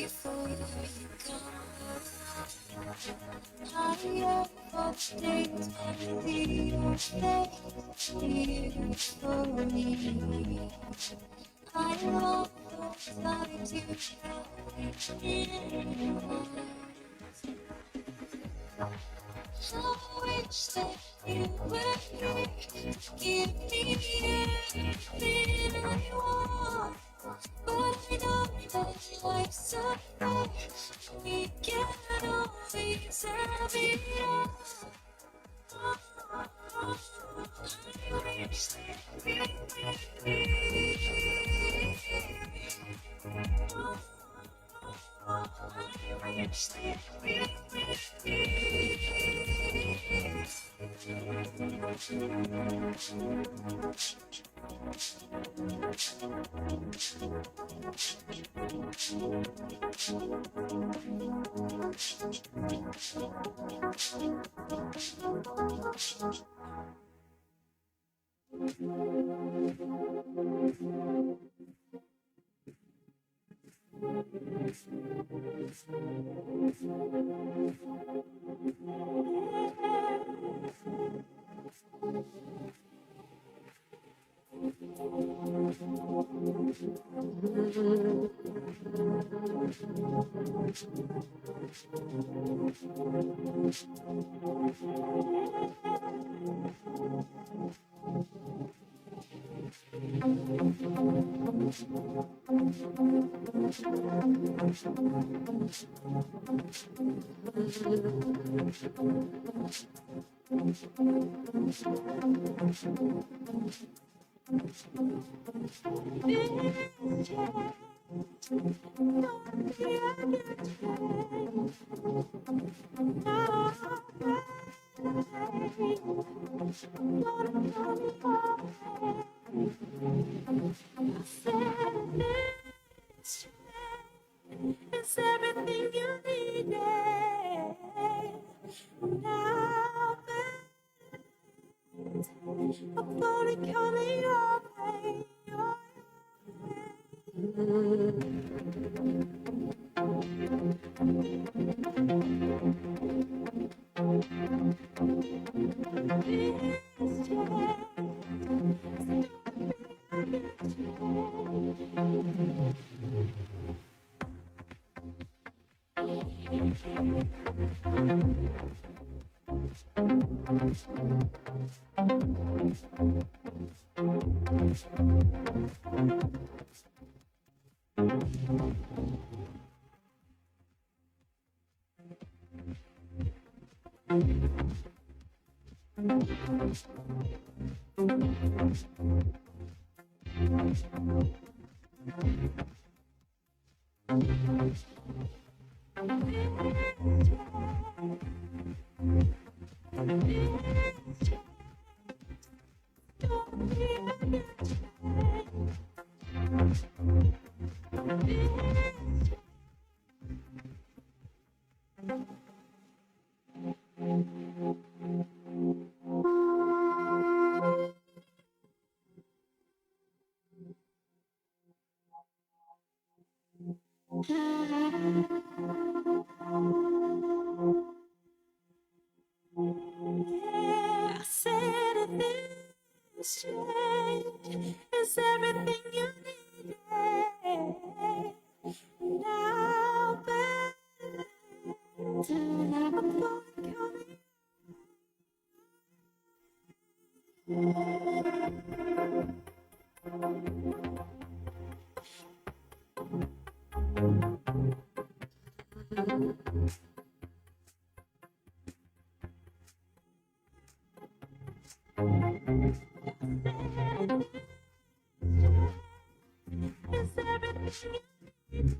before you come. I ever days when the days here for me. I love those nights you held in mine. I wish that you were here to give me everything I want. But I know that life's a fair, we can't always have it all. I wish that we were here. I wish that we were it's everything you needed. Now I'm gonna coming your way, yeah, I said it this change is everything you needed. Now that I'm gonna coming. It's everything you needed.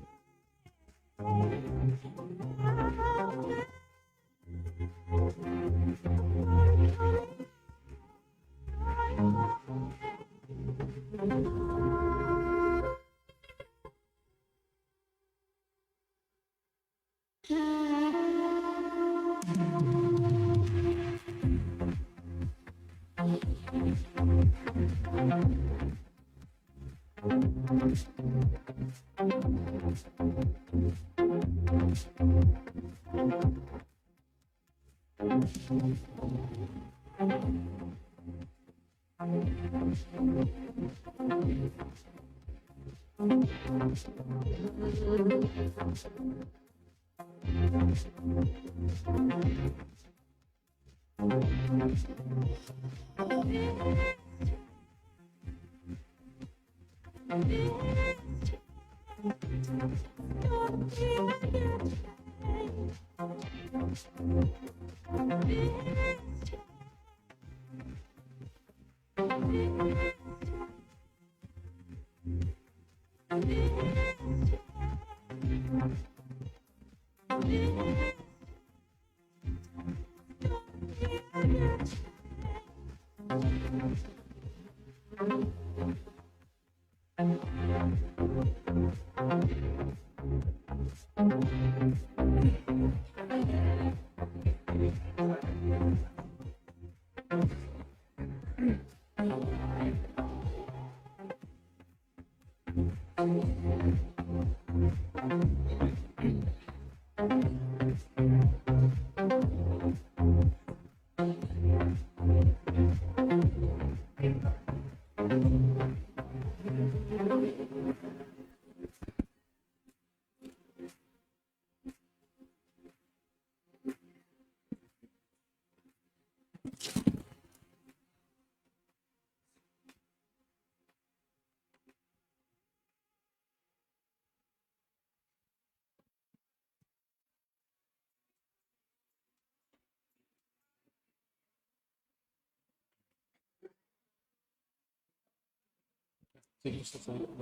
Sí,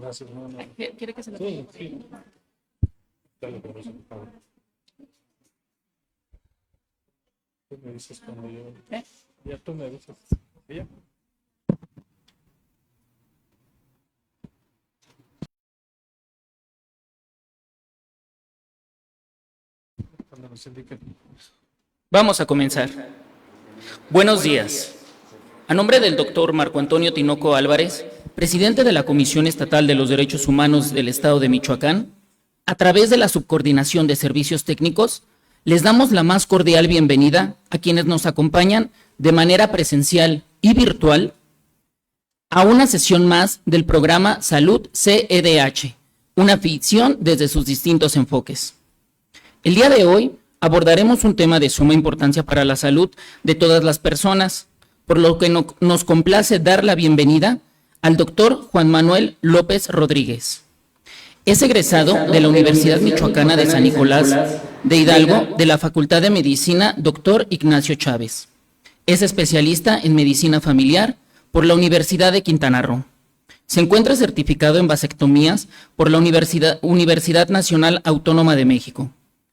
gracias. No, no. ¿Quiere que se lo Sí, sí. Dale, profesor, por favor. Tú me dices cuando yo... Ya tú me dices. ¿Ya? Cuando nos indiquen. Vamos a comenzar. Buenos días. A nombre del doctor Marco Antonio Tinoco Álvarez, presidente de la Comisión Estatal de los Derechos Humanos del Estado de Michoacán, a través de la Subcoordinación de Servicios Técnicos, les damos la más cordial bienvenida a quienes nos acompañan de manera presencial y virtual a una sesión más del programa Salud CEDH, una ficción desde sus distintos enfoques. El día de hoy abordaremos un tema de suma importancia para la salud de todas las personas, por lo que nos complace dar la bienvenida al doctor Juan Manuel López Rodríguez. Es egresado de la Universidad Michoacana de San Nicolás de Hidalgo, de la Facultad de Medicina Dr. Ignacio Chávez. Es especialista en medicina familiar por la Universidad de Quintana Roo. Se encuentra certificado en vasectomías por la Universidad Nacional Autónoma de México.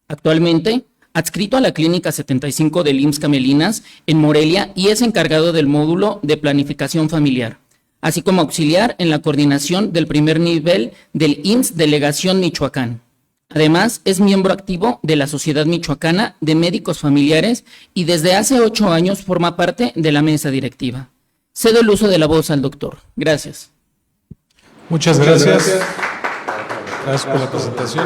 Actualmente, adscrito a la Clínica 75 del IMSS Camelinas en Morelia y es encargado del módulo de planificación familiar, así como auxiliar en la coordinación del primer nivel del IMSS Delegación Michoacán. Además, es miembro activo de la Sociedad Michoacana de Médicos Familiares y desde hace 8 años forma parte de la mesa directiva. Cedo el uso de la voz al doctor. Gracias. Muchas gracias. Gracias por la presentación.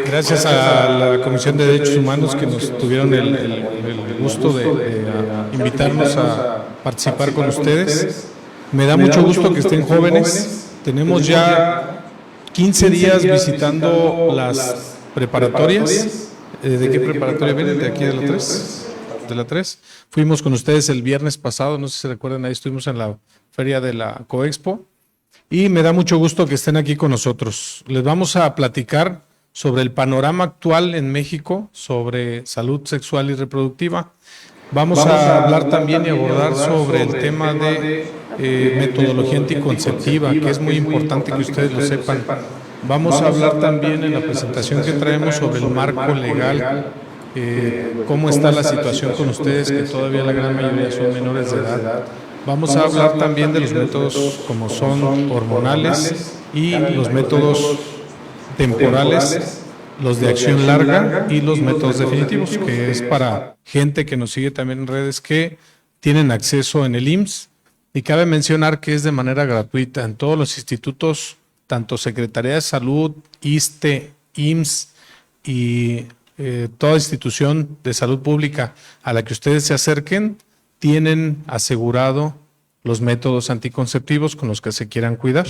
Gracias a la Comisión de Derechos Humanos que nos tuvieron el gusto de invitarnos a participar con ustedes. Me da mucho gusto que estén jóvenes. Tenemos ya 15 días visitando las preparatorias. ¿De qué preparatoria vienen? ¿De aquí de la 3? De la 3. Fuimos con ustedes el viernes pasado, no sé si se recuerdan, ahí estuvimos en la feria de la Coexpo. Y me da mucho gusto que estén aquí con nosotros. Les vamos a platicar sobre el panorama actual en México, sobre salud sexual y reproductiva. Vamos a hablar también y abordar sobre el tema de metodología anticonceptiva, que es muy importante que ustedes lo sepan. Vamos a hablar también en la presentación que traemos sobre el marco legal, cómo está la situación con ustedes, que todavía la gran mayoría son menores de edad. Vamos a hablar también de los métodos como son hormonales y los métodos temporales, los de acción larga y los métodos definitivos, que es para gente que nos sigue también en redes que tienen acceso en el IMSS. Y cabe mencionar que es de manera gratuita en todos los institutos, tanto Secretaría de Salud, ISSSTE, IMSS y toda institución de salud pública a la que ustedes se acerquen, tienen asegurado los métodos anticonceptivos con los que se quieran cuidar.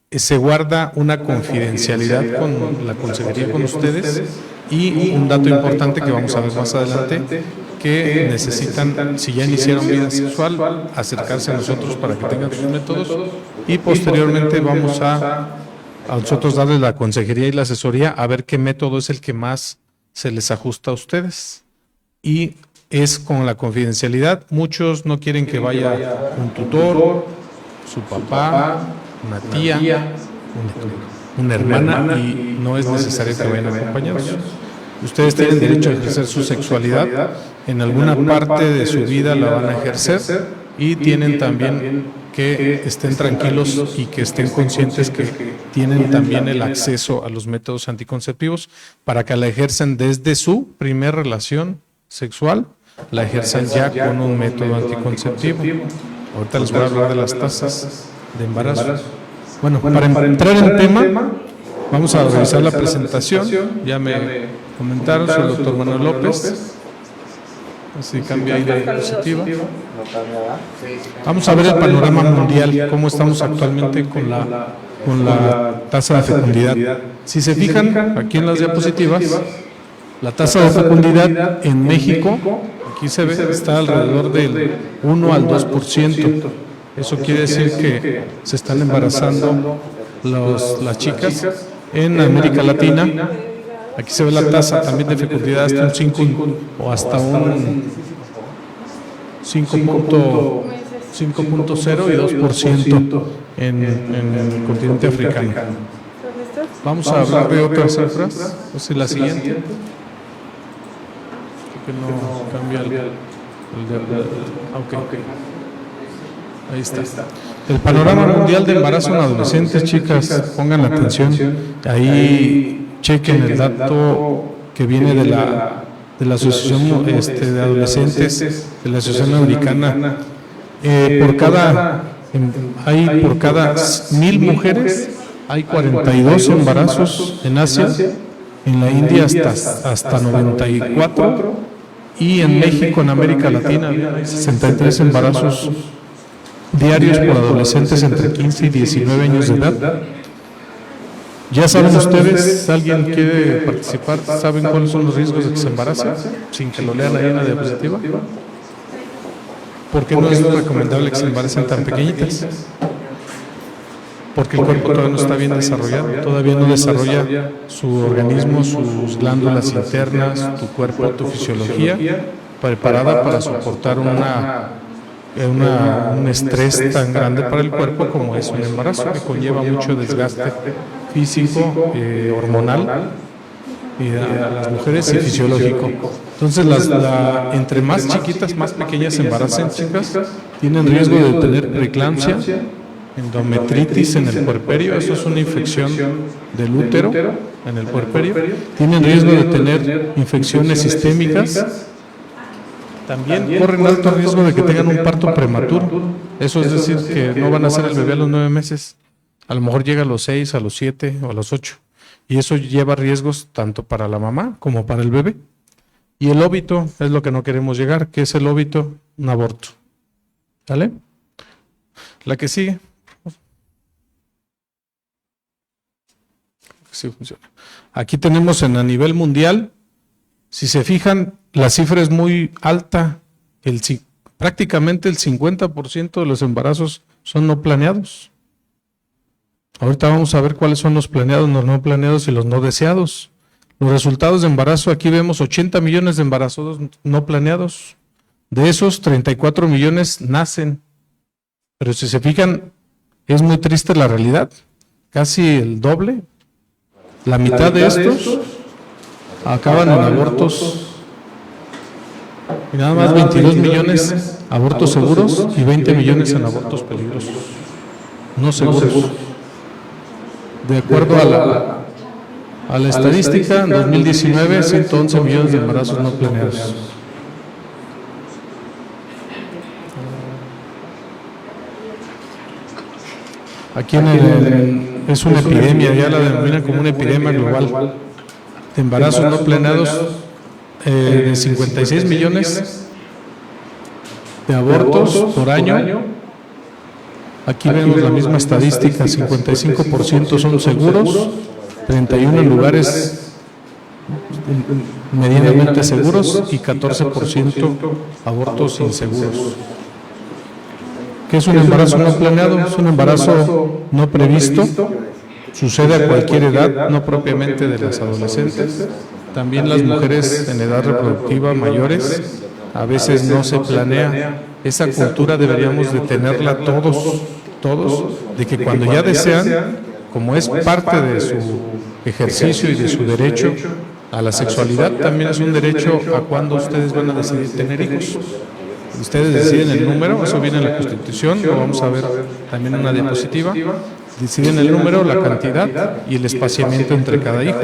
Se guarda una confidencialidad con la consejería, con ustedes, y un dato importante que vamos a ver más adelante, que necesitan, si ya iniciaron vida sexual, acercarse a nosotros para que tengan sus métodos, y posteriormente vamos a nosotros darles la consejería y la asesoría a ver qué método es el que más se les ajusta a ustedes. Y es con la confidencialidad. Muchos no quieren que vaya un tutor, su papá, una tía, una hermana, y no es necesario que vayan acompañados. Ustedes tienen derecho a ejercer su sexualidad, en alguna parte de su vida la van a ejercer, y tienen también que estén tranquilos y que estén conscientes que tienen también el acceso a los métodos anticonceptivos para que la ejercen desde su primer relación sexual, la ejerzan ya con un método anticonceptivo. Ahorita les voy a hablar de las tasas de embarazo. Bueno, para entrar en tema, vamos a revisar la presentación. Ya me comentaron, soy el doctor Manuel López. Así cambia ahí la diapositiva. Vamos a ver el panorama mundial, cómo estamos actualmente con la tasa de fecundidad. Si se fijan aquí en las diapositivas, la tasa de fecundidad en México, aquí se ve, está alrededor del 1 al 2%. Eso quiere decir que se están embarazando las chicas. En América Latina, aquí se ve la tasa también de fecundidad hasta un 5 o hasta un 5.0 y 2% en el continente africano. Vamos a hablar de otras cifras. O sea, la siguiente. Que no cambia okay. Ahí está. El panorama mundial de embarazo en adolescentes, chicas, pongan atención. Ahí chequen el dato que viene de la Asociación de Adolescentes, de la Asociación Americana. Por cada 1,000 mujeres hay 42 embarazos en Asia, en la India hasta 94, y en México, en América Latina, 63 embarazos diarios por adolescentes entre 15 y 19 años de edad. Ya saben ustedes, ¿alguien quiere participar? ¿Saben cuáles son los riesgos de que se embarace? Sin que lo lean ahí en la diapositiva. ¿Por qué no es recomendable que se embaracen tan pequeñitas? Porque el cuerpo todavía no está bien desarrollado, todavía no desarrolla su organismo, sus glándulas internas, tu cuerpo, tu fisiología, preparada para soportar un estrés tan grande para el cuerpo como es un embarazo, que conlleva mucho desgaste físico, hormonal, y a las mujeres y fisiológico. Entonces, entre más chiquitas, más pequeñas se embaracen, chicas, tienen riesgo de tener preeclampsia, endometritis en el puerperio, eso es una infección del útero en el puerperio, tienen riesgo de tener infecciones sistémicas. También corren alto riesgo de que tengan un parto prematuro. Eso es decir, que no van a hacer el bebé a los 9 meses. A lo mejor llega a los 6, a los 7 o a los 8. Y eso lleva riesgos tanto para la mamá como para el bebé. Y el óbito es lo que no queremos llegar. ¿Qué es el óbito? Un aborto. ¿Vale? La que sigue. Sí funciona. Aquí tenemos a nivel mundial. Si se fijan, la cifra es muy alta. Prácticamente el 50% de los embarazos son no planeados. Ahorita vamos a ver cuáles son los planeados, los no planeados y los no deseados. Los resultados de embarazo, aquí vemos 80 millones de embarazos no planeados. De esos, 34 millones nacen. Pero si se fijan, es muy triste la realidad. Casi el doble. La mitad de estos acaban en abortos. Y nada más 22 millones abortos seguros y 20 millones en abortos peligrosos. No seguros. De acuerdo a la estadística, en 2019, 111 millones de embarazos no planeados. Aquí es una epidemia, ya la denominan como una epidemia global. de embarazos no planeados, de 56 millones de abortos por año. Aquí vemos la misma estadística, 55% son seguros, 31 lugares medianamente seguros y 14% abortos inseguros. ¿Qué es un embarazo no planeado? Es un embarazo no previsto, sucede a cualquier edad, no propiamente de las adolescentes. También las mujeres en edad reproductiva mayores, a veces no se planea. Esa cultura deberíamos de tenerla todos, de que cuando ya desean, como es parte de su ejercicio y de su derecho a la sexualidad, también es un derecho a cuando ustedes van a decidir tener hijos. Ustedes deciden el número, eso viene en la Constitución, lo vamos a ver también en una diapositiva. Deciden el número, la cantidad y el espaciamiento entre cada hijo.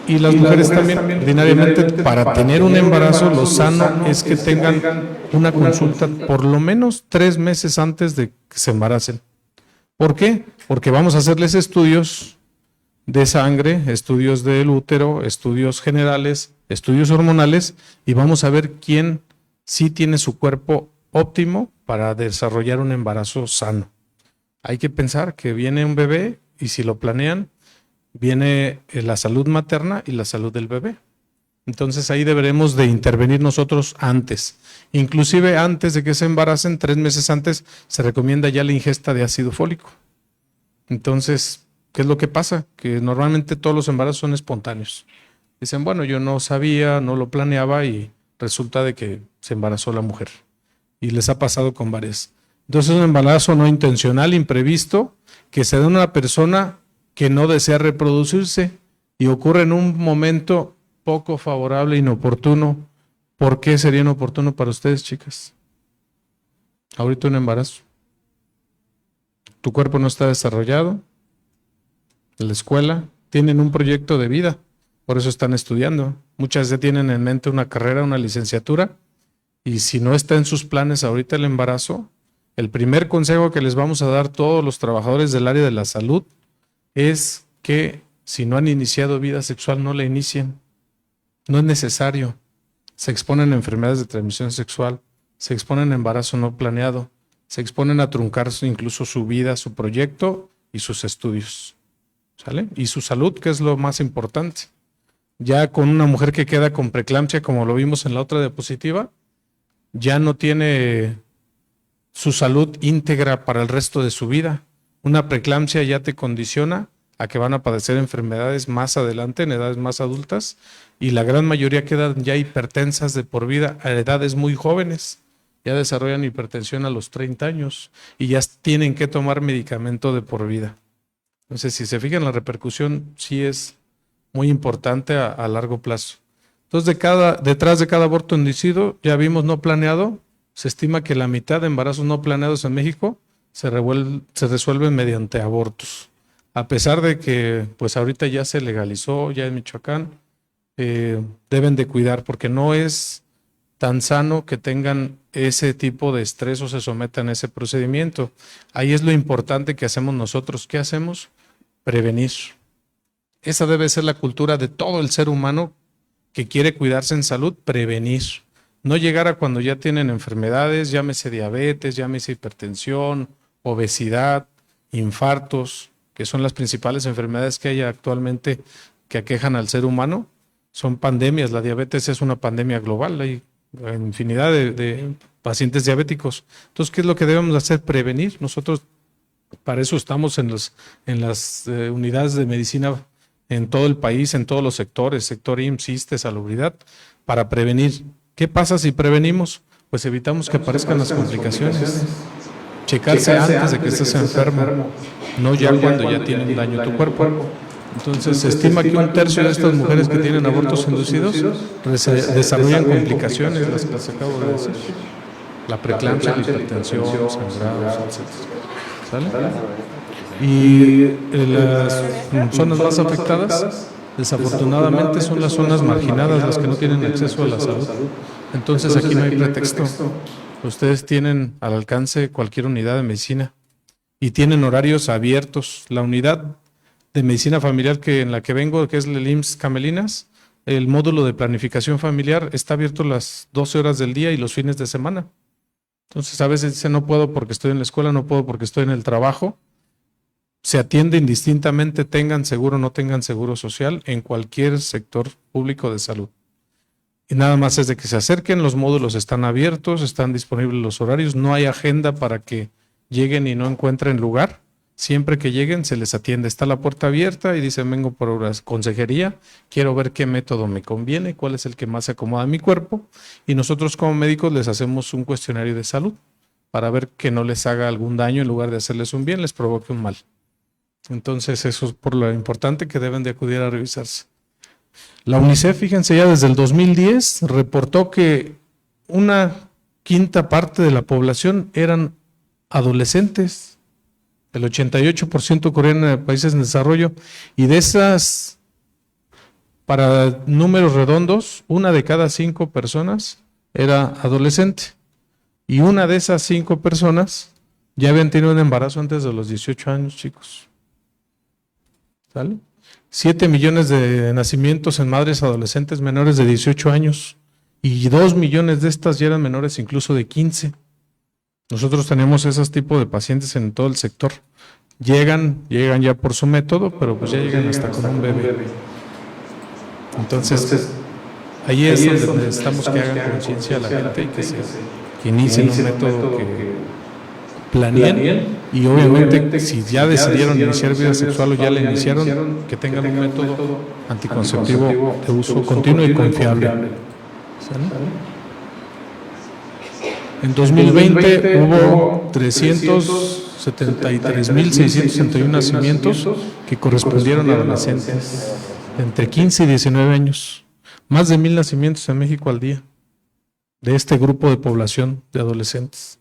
Y las mujeres también, ordinariamente, para tener un embarazo, lo sano es que tengan una consulta por lo menos 3 meses antes de que se embaracen. ¿Por qué? Porque vamos a hacerles estudios de sangre, estudios del útero, estudios generales, estudios hormonales, y vamos a ver quién sí tiene su cuerpo óptimo para desarrollar un embarazo sano. Hay que pensar que viene un bebé y si lo planean, viene la salud materna y la salud del bebé. Entonces ahí deberemos de intervenir nosotros antes. Inclusive antes de que se embaracen, 3 meses antes, se recomienda ya la ingesta de ácido fólico. Entonces, ¿qué es lo que pasa? Que normalmente todos los embarazos son espontáneos. Dicen, bueno, yo no sabía, no lo planeaba y resulta de que se embarazó la mujer. Y les ha pasado con varias. Entonces es un embarazo no intencional, imprevisto, que se da en una persona que no desea reproducirse y ocurre en un momento poco favorable, inoportuno. ¿Por qué sería inoportuno para ustedes, chicas? Ahorita un embarazo. Tu cuerpo no está desarrollado. En la escuela tienen un proyecto de vida, por eso están estudiando. Muchas ya tienen en mente una carrera, una licenciatura, y si no está en sus planes ahorita el embarazo, el primer consejo que les vamos a dar todos los trabajadores del área de la salud es que si no han iniciado vida sexual, no la inicien. No es necesario. Se exponen a enfermedades de transmisión sexual, se exponen a embarazo no planeado, se exponen a truncar incluso su vida, su proyecto y sus estudios. ¿Sale? Y su salud, que es lo más importante. Ya con una mujer que queda con preeclampsia, como lo vimos en la otra diapositiva, ya no tiene su salud íntegra para el resto de su vida. Una preeclampsia ya te condiciona a que van a padecer enfermedades más adelante, en edades más adultas, y la gran mayoría quedan ya hipertensas de por vida a edades muy jóvenes. Ya desarrollan hipertensión a los 30 años y ya tienen que tomar medicamento de por vida. Entonces, si se fijan, la repercusión sí es muy importante a largo plazo. Entonces, detrás de cada aborto inducido, ya vimos no planeado, se estima que la mitad de embarazos no planeados en México se resuelven mediante abortos. A pesar de que pues ahorita ya se legalizó, ya en Michoacán, deben de cuidar porque no es tan sano que tengan ese tipo de estrés o se sometan a ese procedimiento. Ahí es lo importante que hacemos nosotros. ¿Qué hacemos? Prevenir. Esa debe ser la cultura de todo el ser humano que quiere cuidarse en salud, prevenir. No llegar a cuando ya tienen enfermedades, llámese diabetes, llámese hipertensión, obesidad, infartos, que son las principales enfermedades que hay actualmente que aquejan al ser humano. Son pandemias, la diabetes es una pandemia global, hay infinidad de pacientes diabéticos. Entonces, ¿qué es lo que debemos hacer? Prevenir. Nosotros para eso estamos en las unidades de medicina en todo el país, en todos los sectores, sector IMSS, ISSSTE, salubridad, para prevenir. ¿Qué pasa si prevenimos? Pues evitamos que aparezcan las complicaciones. Checarse antes de que estés enfermo, no ya cuando ya tienen daño tu cuerpo. Entonces se estima que 1/3 de estas mujeres que tienen abortos inducidos desarrollan complicaciones, las que les acabo de decir. La preeclampsia, la hipertensión, sangrados, etc. ¿Sale? Y las zonas más afectadas, desafortunadamente, son las zonas marginadas, las que no tienen acceso a la salud. Entonces aquí no hay pretexto. Ustedes tienen al alcance cualquier unidad de medicina y tienen horarios abiertos. La unidad de medicina familiar en la que vengo, que es el IMSS Camelinas, el módulo de planificación familiar está abierto las 12 horas del día y los fines de semana. Entonces a veces dice no puedo porque estoy en la escuela, no puedo porque estoy en el trabajo. Se atiende indistintamente, tengan seguro o no tengan seguro social, en cualquier sector público de salud. Y nada más es de que se acerquen, los módulos están abiertos, están disponibles los horarios, no hay agenda para que lleguen y no encuentren lugar. Siempre que lleguen se les atiende, está la puerta abierta y dicen vengo por consejería, quiero ver qué método me conviene, cuál es el que más se acomoda a mi cuerpo, y nosotros como médicos les hacemos un cuestionario de salud para ver que no les haga algún daño, en lugar de hacerles un bien, les provoque un mal. Entonces eso es por lo importante que deben de acudir a revisarse. La UNICEF, fíjense, ya desde el 2010 reportó que una quinta parte de la población eran adolescentes. El 88% ocurrían en países en desarrollo, y de esas, para números redondos, 1 de cada 5 personas era adolescente, y 1 de esas 5 personas ya habían tenido un embarazo antes de los 18 años, chicos. ¿Sale? 7 millones de nacimientos en madres adolescentes menores de 18 años, y 2 millones de estas ya eran menores incluso de 15. Nosotros tenemos esos tipos de pacientes en todo el sector. Llegan ya por su método, pero pues ya llegan hasta con un bebé. Entonces, ahí es donde necesitamos que hagan conciencia a la gente y que inicien un método que planeen, y obviamente si ya decidieron iniciar vida sexual o ya la iniciaron, que tengan un método anticonceptivo de uso continuo y confiable. ¿Sale? En 2020 hubo 373.661 nacimientos que correspondieron a adolescentes entre 15 y 19 años. Más de 1,000 nacimientos en México al día de este grupo de población de adolescentes.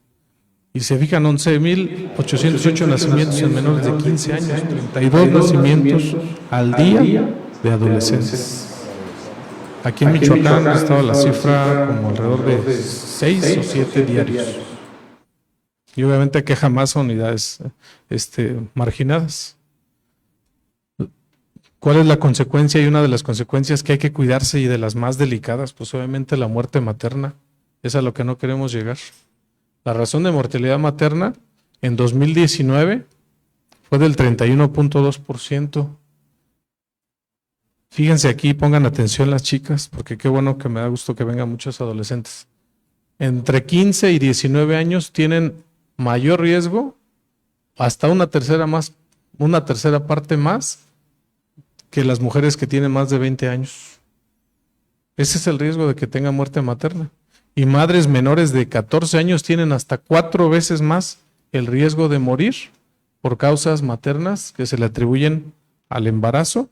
Y se fijan, 11.808 nacimientos en menores de 15 años, 32 nacimientos al día de adolescentes. Aquí en Michoacán ha estado la cifra como alrededor de 6 o 7 diarios. Y obviamente que jamás son unidades marginadas. ¿Cuál es la consecuencia? Y una de las consecuencias que hay que cuidarse, y de las más delicadas, pues obviamente la muerte materna. Es a lo que no queremos llegar. La razón de mortalidad materna en 2019 fue del 31.2%. Fíjense aquí, pongan atención las chicas, porque qué bueno, que me da gusto que vengan muchos adolescentes. Entre 15 y 19 años tienen mayor riesgo, hasta una tercera parte más que las mujeres que tienen más de 20 años. Ese es el riesgo de que tengan muerte materna. Y madres menores de 14 años tienen hasta 4 veces más el riesgo de morir por causas maternas que se le atribuyen al embarazo,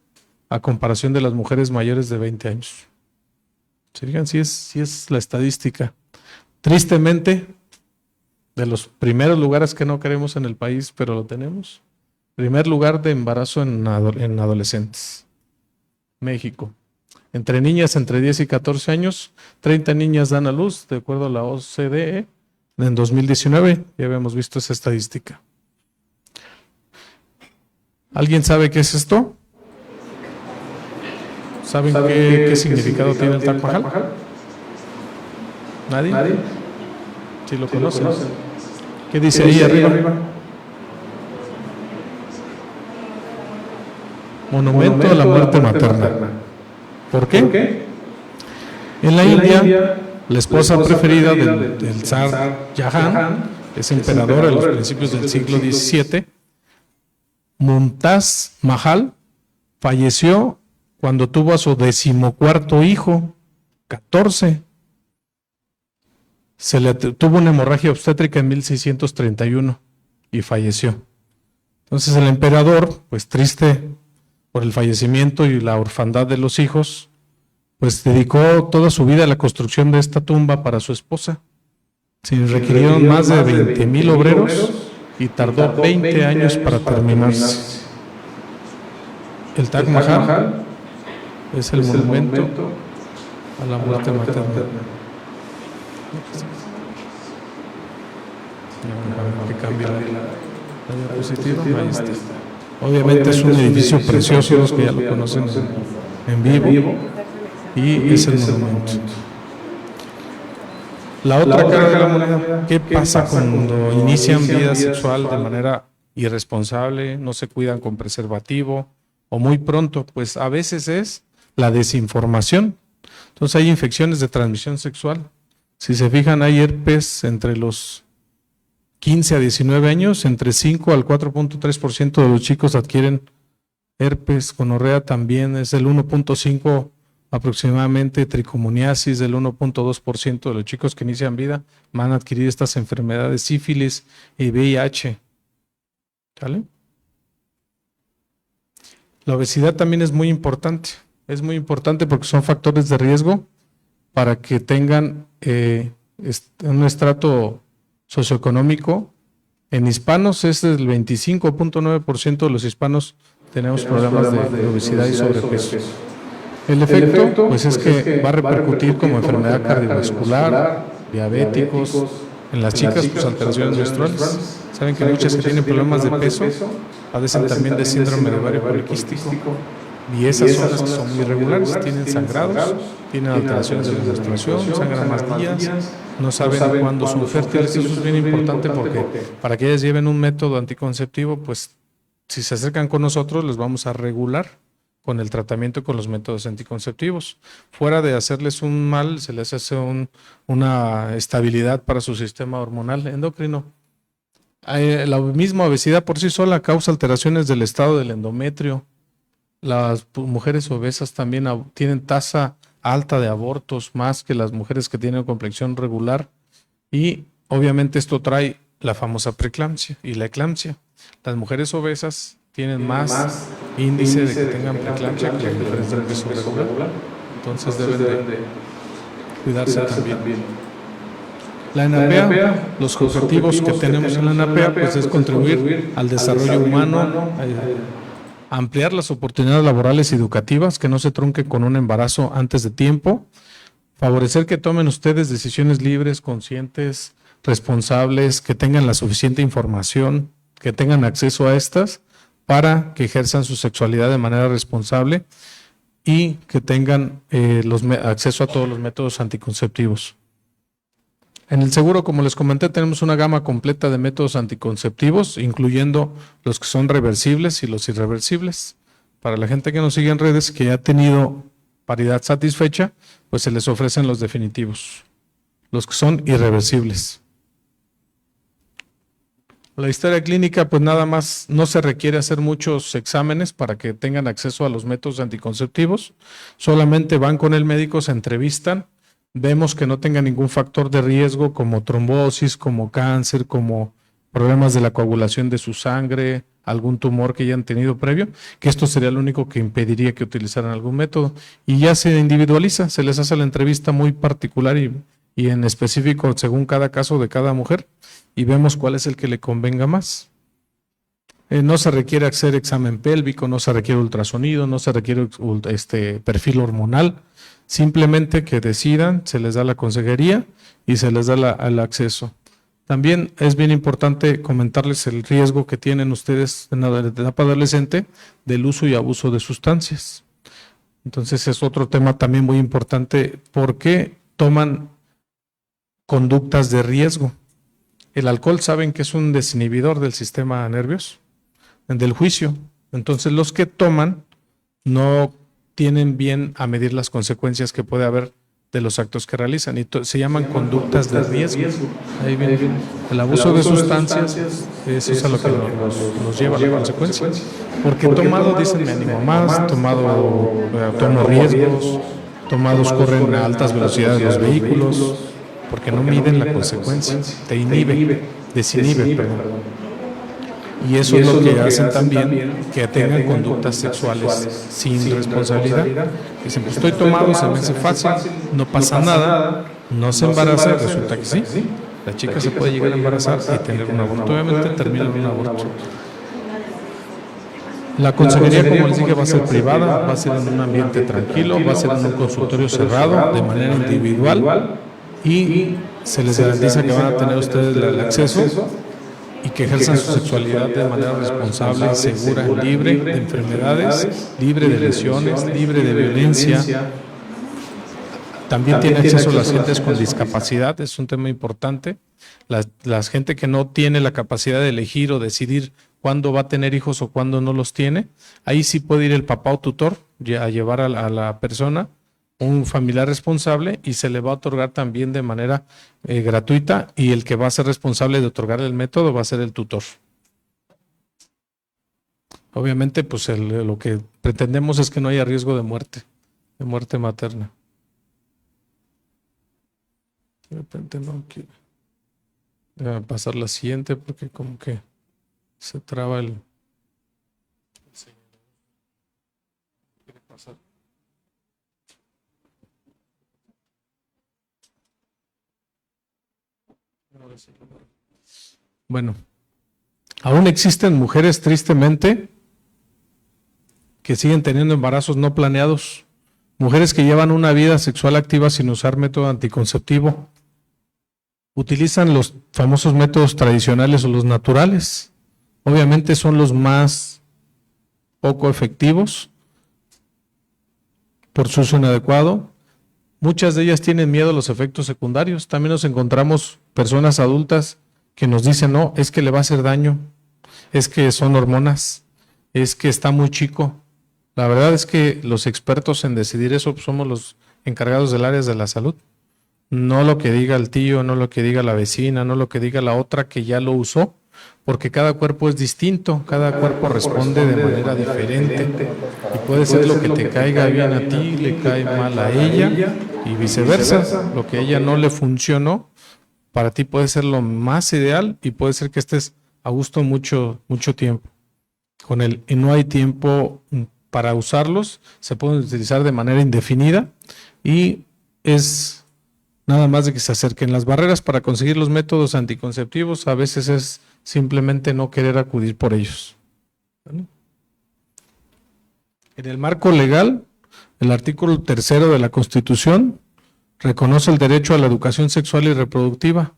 a comparación de las mujeres mayores de 20 años. ¿Se fijan? Sí es la estadística. Tristemente, de los primeros lugares que no queremos en el país, pero lo tenemos. Primer lugar de embarazo en adolescentes. México. Entre niñas entre 10 y 14 años, 30 niñas dan a luz, de acuerdo a la OCDE, en 2019. Ya habíamos visto esa estadística. ¿Alguien sabe qué es esto? ¿Saben qué significado tiene el Taj Mahal? ¿Nadie? ¿Sí lo conocen? ¿Qué dice ahí arriba? Monumento a la muerte materna. ¿Por qué? En la India, la esposa preferida del zar Jahan, ese emperador a los principios del siglo XVII, Mumtaz Mahal, falleció cuando tuvo a su 14º hijo, 14. Tuvo una hemorragia obstétrica en 1631 y falleció. Entonces el emperador, pues triste por el fallecimiento y la orfandad de los hijos, pues dedicó toda su vida a la construcción de esta tumba para su esposa. Se requirieron más de 20,000 obreros y tardó 20 años para terminarse. El Taj Mahal es el monumento a la muerte materna. Que cambie la diapositiva. Ahí está. Obviamente es un edificio precioso, los que ya lo conocen en vivo, y es el monumento. La otra cara de la moneda, ¿qué pasa cuando inician vida sexual de manera irresponsable, no se cuidan con preservativo o muy pronto? Pues a veces es la desinformación. Entonces hay infecciones de transmisión sexual. Si se fijan, hay herpes entre los 15 a 19 años, entre 5 al 4.3% de los chicos adquieren herpes. Gonorrea también es el 1.5% aproximadamente, tricomoniasis del 1.2% de los chicos que inician vida van a adquirir estas enfermedades, sífilis y VIH. ¿Vale? La obesidad también es muy importante porque son factores de riesgo para que tengan un estrato socioeconómico. En hispanos es el 25.9% de los hispanos tenemos problemas de obesidad y sobrepeso. El efecto, pues es que va a repercutir como enfermedad cardiovascular, diabéticos, en las chicas, pues alteraciones menstruales. Saben que muchas que tienen problemas de peso padecen también de síndrome de ovario poliquístico, y esas son las que son muy irregulares, tienen sangrados, tienen alteraciones de la menstruación, sangran más días, no saben cuándo son fértiles. Eso es bien importante porque para que ellas lleven un método anticonceptivo, pues si se acercan con nosotros les vamos a regular con el tratamiento con los métodos anticonceptivos. Fuera de hacerles un mal, se les hace una estabilidad para su sistema hormonal endocrino. La misma obesidad por sí sola causa alteraciones del estado del endometrio. Las mujeres obesas también tienen tasa alta de abortos, más que las mujeres que tienen complexión regular, y obviamente esto trae la famosa preeclampsia y la eclampsia. Las mujeres obesas tienen más índice de que tengan preeclampsia que las mujeres de peso regular. Entonces deben de cuidarse también. La NAPEA, los objetivos que tenemos en la NAPEA, pues es contribuir al desarrollo humano, ampliar las oportunidades laborales y educativas, que no se trunque con un embarazo antes de tiempo, favorecer que tomen ustedes decisiones libres, conscientes, responsables, que tengan la suficiente información, que tengan acceso a estas, para que ejerzan su sexualidad de manera responsable y que tengan acceso a todos los métodos anticonceptivos. En el seguro, como les comenté, tenemos una gama completa de métodos anticonceptivos, incluyendo los que son reversibles y los irreversibles. Para la gente que nos sigue en redes, que ya ha tenido paridad satisfecha, pues se les ofrecen los definitivos, los que son irreversibles. La historia clínica, pues nada más, no se requiere hacer muchos exámenes para que tengan acceso a los métodos anticonceptivos. Solamente van con el médico, se entrevistan, vemos que no tengan ningún factor de riesgo como trombosis, como cáncer, como problemas de la coagulación de su sangre, algún tumor que hayan tenido previo, que esto sería lo único que impediría que utilizaran algún método. Y ya se individualiza, se les hace la entrevista muy particular y en específico según cada caso de cada mujer, y vemos cuál es el que le convenga más. No se requiere hacer examen pélvico, no se requiere ultrasonido, no se requiere perfil hormonal, simplemente que decidan, se les da la consejería y se les da el acceso. También es bien importante comentarles el riesgo que tienen ustedes en la etapa adolescente del uso y abuso de sustancias. Entonces es otro tema también muy importante, porque toman conductas de riesgo. El alcohol, saben que es un desinhibidor del sistema nervioso, del juicio. Entonces los que toman no tienen bien a medir las consecuencias que puede haber de los actos que realizan, y se llaman conductas de riesgo. Ahí viene el abuso de sustancias, eso es a lo que nos lleva a la consecuencia. Porque tomado dicen me animo más, tomado tomo riesgos, tomados corren a altas velocidades los vehículos, porque no miden la consecuencia, te desinhibe, perdón. Y eso es lo que hacen también, que tengan conductas sexuales sin responsabilidad. Dicen, pues estoy tomado, se me hace fácil, no pasa nada, no se embaraza, resulta que sí. La chica se puede llegar a embarazar y tener un aborto, obviamente termina en un aborto. La consejería, como les dije, va a ser privada, va a ser en un ambiente tranquilo, va a ser en un consultorio cerrado, de manera individual, y se les garantiza que van a tener ustedes el acceso y que ejerzan su sexualidad de manera responsable y segura, libre de enfermedades, libre de lesiones, libre de violencia. También tiene acceso a las gentes con discapacidad, es un tema importante. La gente que no tiene la capacidad de elegir o decidir cuándo va a tener hijos o cuándo no los tiene, ahí sí puede ir el papá o tutor a llevar a la persona, un familiar responsable, y se le va a otorgar también de manera gratuita, y el que va a ser responsable de otorgar el método va a ser el tutor. Obviamente, pues lo que pretendemos es que no haya riesgo de muerte materna. De repente no quiero. Déjame pasar la siguiente porque como que se traba el... ¿Quiere pasar? Bueno, aún existen mujeres tristemente que siguen teniendo embarazos no planeados, mujeres que llevan una vida sexual activa sin usar método anticonceptivo, utilizan los famosos métodos tradicionales o los naturales. Obviamente son los más poco efectivos por su uso inadecuado. Muchas de ellas tienen miedo a los efectos secundarios. También nos encontramos personas adultas que nos dicen, no, es que le va a hacer daño, es que son hormonas, es que está muy chico. La verdad es que los expertos en decidir eso pues, somos los encargados del área de la salud. No lo que diga el tío, no lo que diga la vecina, no lo que diga la otra que ya lo usó, porque cada cuerpo es distinto, cada cuerpo responde de manera diferente y puede ser lo que te caiga bien a ti, le cae mal a ella y viceversa. Lo que a ella no le funcionó, para ti puede ser lo más ideal y puede ser que estés a gusto mucho tiempo con él y no hay tiempo para usarlos, se pueden utilizar de manera indefinida y es nada más de que se acerquen. Las barreras para conseguir los métodos anticonceptivos a veces es simplemente no querer acudir por ellos. ¿Vale? En el marco legal, el artículo 3 de la Constitución reconoce el derecho a la educación sexual y reproductiva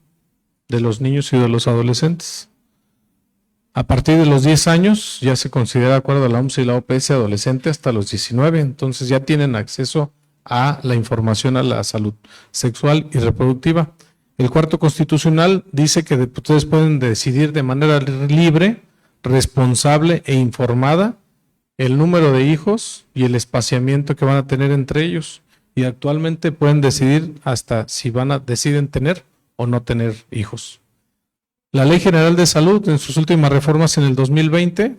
de los niños y de los adolescentes. A partir de los 10 años ya se considera, de acuerdo a la OMS y la OPS, adolescente hasta los 19, entonces ya tienen acceso a la información a la salud sexual y reproductiva. El cuarto constitucional dice que ustedes pueden decidir de manera libre, responsable e informada el número de hijos y el espaciamiento que van a tener entre ellos. Y actualmente pueden decidir hasta si deciden tener o no tener hijos. La Ley General de Salud, en sus últimas reformas en el 2020,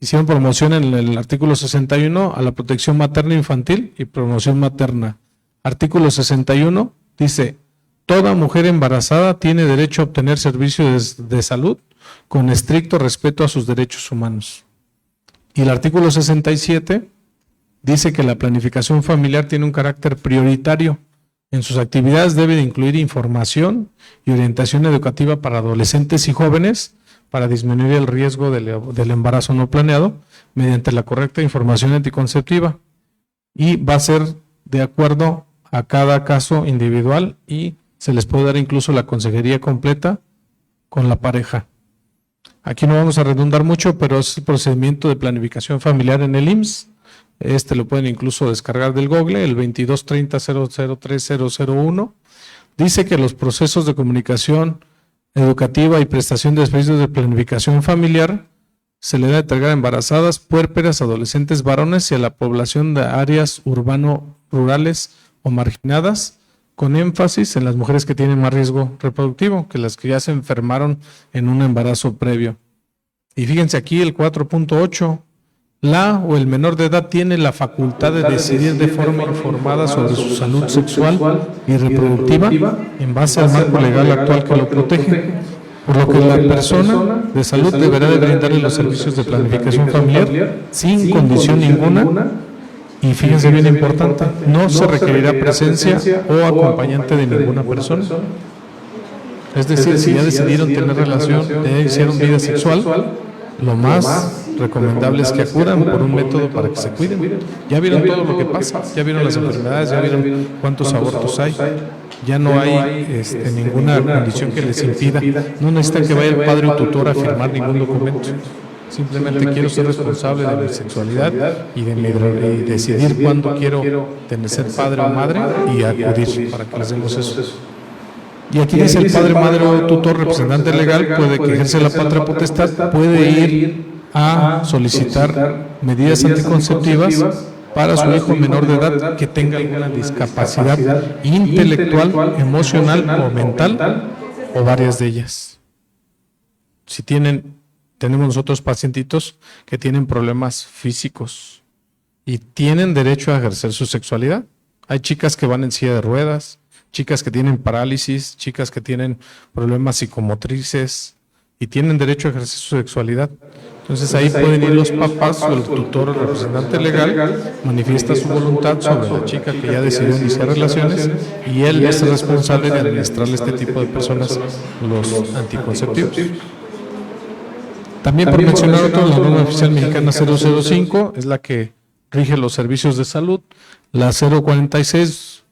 hicieron promoción en el artículo 61 a la protección materna infantil y promoción materna. Artículo 61 dice, toda mujer embarazada tiene derecho a obtener servicios de salud con estricto respeto a sus derechos humanos. Y el artículo 67 dice que la planificación familiar tiene un carácter prioritario. En sus actividades debe de incluir información y orientación educativa para adolescentes y jóvenes para disminuir el riesgo del embarazo no planeado mediante la correcta información anticonceptiva y va a ser de acuerdo a cada caso individual y se les puede dar incluso la consejería completa con la pareja. Aquí no vamos a redundar mucho, pero es el procedimiento de planificación familiar en el IMSS. Lo pueden incluso descargar del Google, el 2230-003-001. Dice que los procesos de comunicación educativa y prestación de servicios de planificación familiar se le debe entregar a embarazadas, puérperas, adolescentes varones y a la población de áreas urbano-rurales o marginadas, con énfasis en las mujeres que tienen más riesgo reproductivo, que las que ya se enfermaron en un embarazo previo. Y fíjense aquí el 4.8. La o el menor de edad tiene la facultad de decidir de forma informada sobre su salud sexual y reproductiva en base al marco legal actual que lo protege, por lo que la persona de salud deberá de brindarle los servicios de planificación familiar sin condición ninguna y fíjense bien importante, no se requerirá presencia o acompañante de ninguna persona. Es decir, si ya decidieron tener relación, hicieron vida sexual, lo más recomendable es que acudan por un método para que se cuiden. Ya vieron todo lo que pasa, ya vieron las enfermedades, ya vieron cuántos abortos hay. Ya no hay ninguna condición que les impida. No necesitan que vaya el padre o tutor a firmar ningún documento. Simplemente quiero ser responsable de mi sexualidad y de decidir cuándo quiero ser padre o madre y acudir para que les demos eso. Y aquí dice el padre, madre o tutor, representante legal, puede que ejerce la patria potestad, puede ir a solicitar medidas anticonceptivas para su hijo menor de edad que tenga alguna discapacidad intelectual, emocional o mental, o varias de ellas. Si tenemos nosotros pacientitos que tienen problemas físicos y tienen derecho a ejercer su sexualidad. Hay chicas que van en silla de ruedas, chicas que tienen parálisis, chicas que tienen problemas psicomotrices y tienen derecho a ejercer su sexualidad. Entonces ahí pueden ir los papás o el tutor o el representante legal, manifiesta su voluntad sobre la chica que ya decidió iniciar relaciones y él es el responsable de administrarle a este tipo de personas los anticonceptivos. También por mencionar otro, la norma oficial mexicana 005 es la que rige los servicios de salud. La 046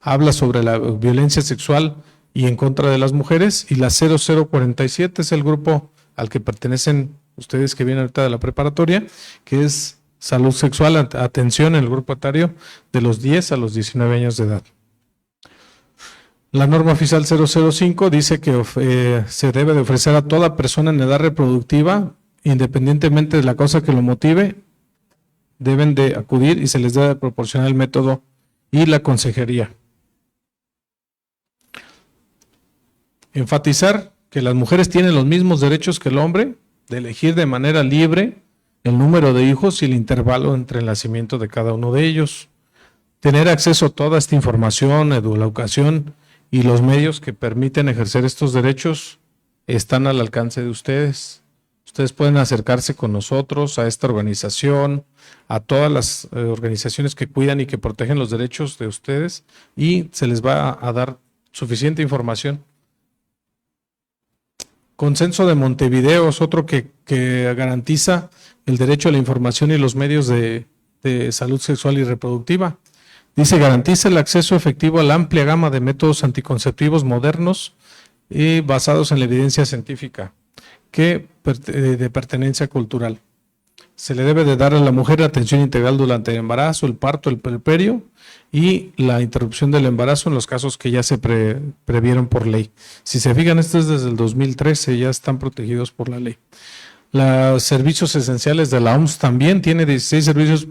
habla sobre la violencia sexual y en contra de las mujeres, y la 0047 es el grupo al que pertenecen ustedes que vienen ahorita de la preparatoria, que es salud sexual, atención en el grupo etario de los 10 a los 19 años de edad. La norma oficial 005 dice que se debe de ofrecer a toda persona en edad reproductiva, independientemente de la causa que lo motive, deben de acudir y se les debe de proporcionar el método y la consejería. Enfatizar que las mujeres tienen los mismos derechos que el hombre de elegir de manera libre el número de hijos y el intervalo entre el nacimiento de cada uno de ellos. Tener acceso a toda esta información, la educación y los medios que permiten ejercer estos derechos están al alcance de ustedes. Ustedes pueden acercarse con nosotros a esta organización, a todas las organizaciones que cuidan y que protegen los derechos de ustedes, y se les va a dar suficiente información. Consenso de Montevideo es otro que garantiza el derecho a la información y los medios de salud sexual y reproductiva. Dice, garantiza el acceso efectivo a la amplia gama de métodos anticonceptivos modernos y basados en la evidencia científica de pertenencia cultural. Se le debe de dar a la mujer atención integral durante el embarazo, el parto, el puerperio y la interrupción del embarazo en los casos que ya se previeron por ley. Si se fijan, esto es desde el 2013, ya están protegidos por la ley. Los servicios esenciales de la OMS también tiene 16 servicios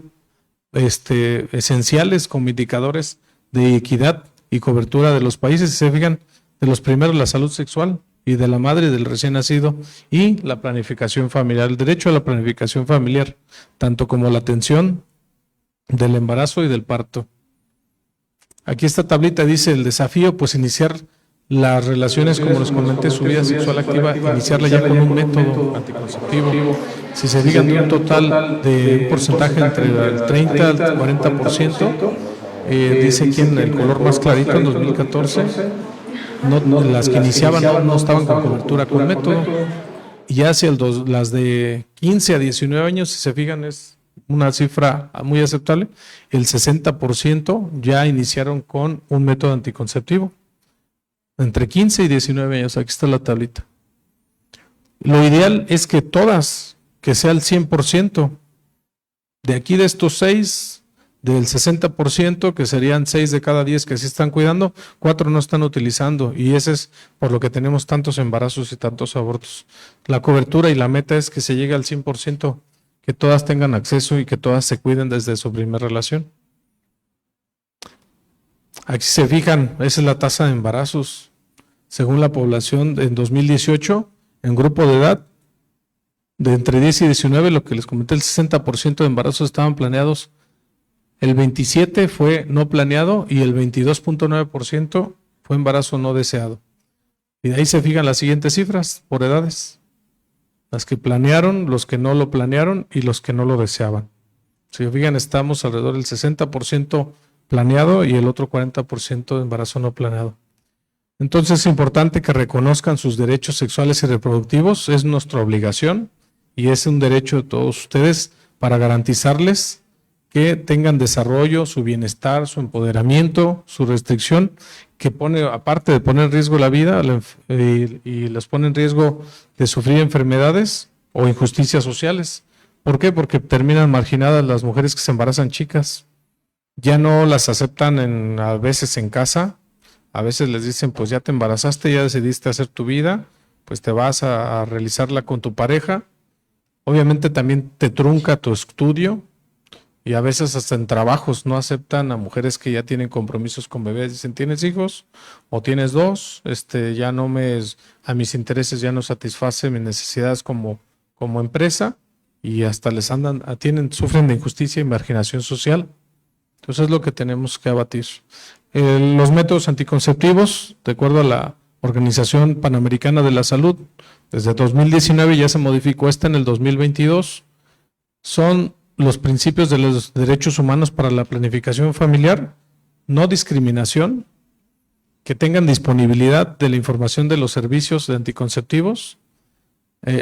esenciales como indicadores de equidad y cobertura de los países. Si se fijan, de los primeros la salud sexual y de la madre y del recién nacido, y la planificación familiar, el derecho a la planificación familiar, tanto como la atención del embarazo y del parto. Aquí esta tablita dice el desafío, pues iniciar las relaciones, como les comenté, su vida sexual activa, iniciarla ya con un método anticonceptivo. Si se fijan, de un total de un porcentaje entre el 30 al 40%, dice aquí en el color más clarito, en 2014, las que iniciaban no estaban con cobertura con método, y ya hacia las de 15 a 19 años, si se fijan, es una cifra muy aceptable, el 60% ya iniciaron con un método anticonceptivo. Entre 15 y 19 años, aquí está la tablita. Lo ideal es que todas, que sea el 100%, de aquí de estos 6, del 60%, que serían 6 de cada 10 que sí están cuidando, 4 no están utilizando, y ese es por lo que tenemos tantos embarazos y tantos abortos. La cobertura y la meta es que se llegue al 100%, que todas tengan acceso y que todas se cuiden desde su primera relación. Aquí se fijan, esa es la tasa de embarazos. Según la población en 2018, en grupo de edad de entre 10 y 19, lo que les comenté, el 60% de embarazos estaban planeados, el 27% fue no planeado y el 22.9% fue embarazo no deseado. Y de ahí se fijan las siguientes cifras por edades. Las que planearon, los que no lo planearon y los que no lo deseaban. Si se fijan, estamos alrededor del 60% planeado y el otro 40% de embarazo no planeado. Entonces es importante que reconozcan sus derechos sexuales y reproductivos, es nuestra obligación, y es un derecho de todos ustedes para garantizarles que tengan desarrollo, su bienestar, su empoderamiento, su restricción, que pone, aparte de poner en riesgo la vida y los pone en riesgo de sufrir enfermedades o injusticias sociales. ¿Por qué? Porque terminan marginadas las mujeres que se embarazan chicas. Ya no las aceptan a veces en casa, a veces les dicen, pues ya te embarazaste, ya decidiste hacer tu vida, pues te vas a realizarla con tu pareja. Obviamente también te trunca tu estudio y a veces hasta en trabajos no aceptan a mujeres que ya tienen compromisos con bebés. Dicen, ¿tienes hijos? ¿O tienes dos? Ya no a mis intereses ya no satisface mis necesidades como empresa y hasta sufren de injusticia y marginación social. Entonces es lo que tenemos que abatir. Los métodos anticonceptivos, de acuerdo a la Organización Panamericana de la Salud, desde 2019 ya se modificó en el 2022, son los principios de los derechos humanos para la planificación familiar, no discriminación, que tengan disponibilidad de la información de los servicios de anticonceptivos,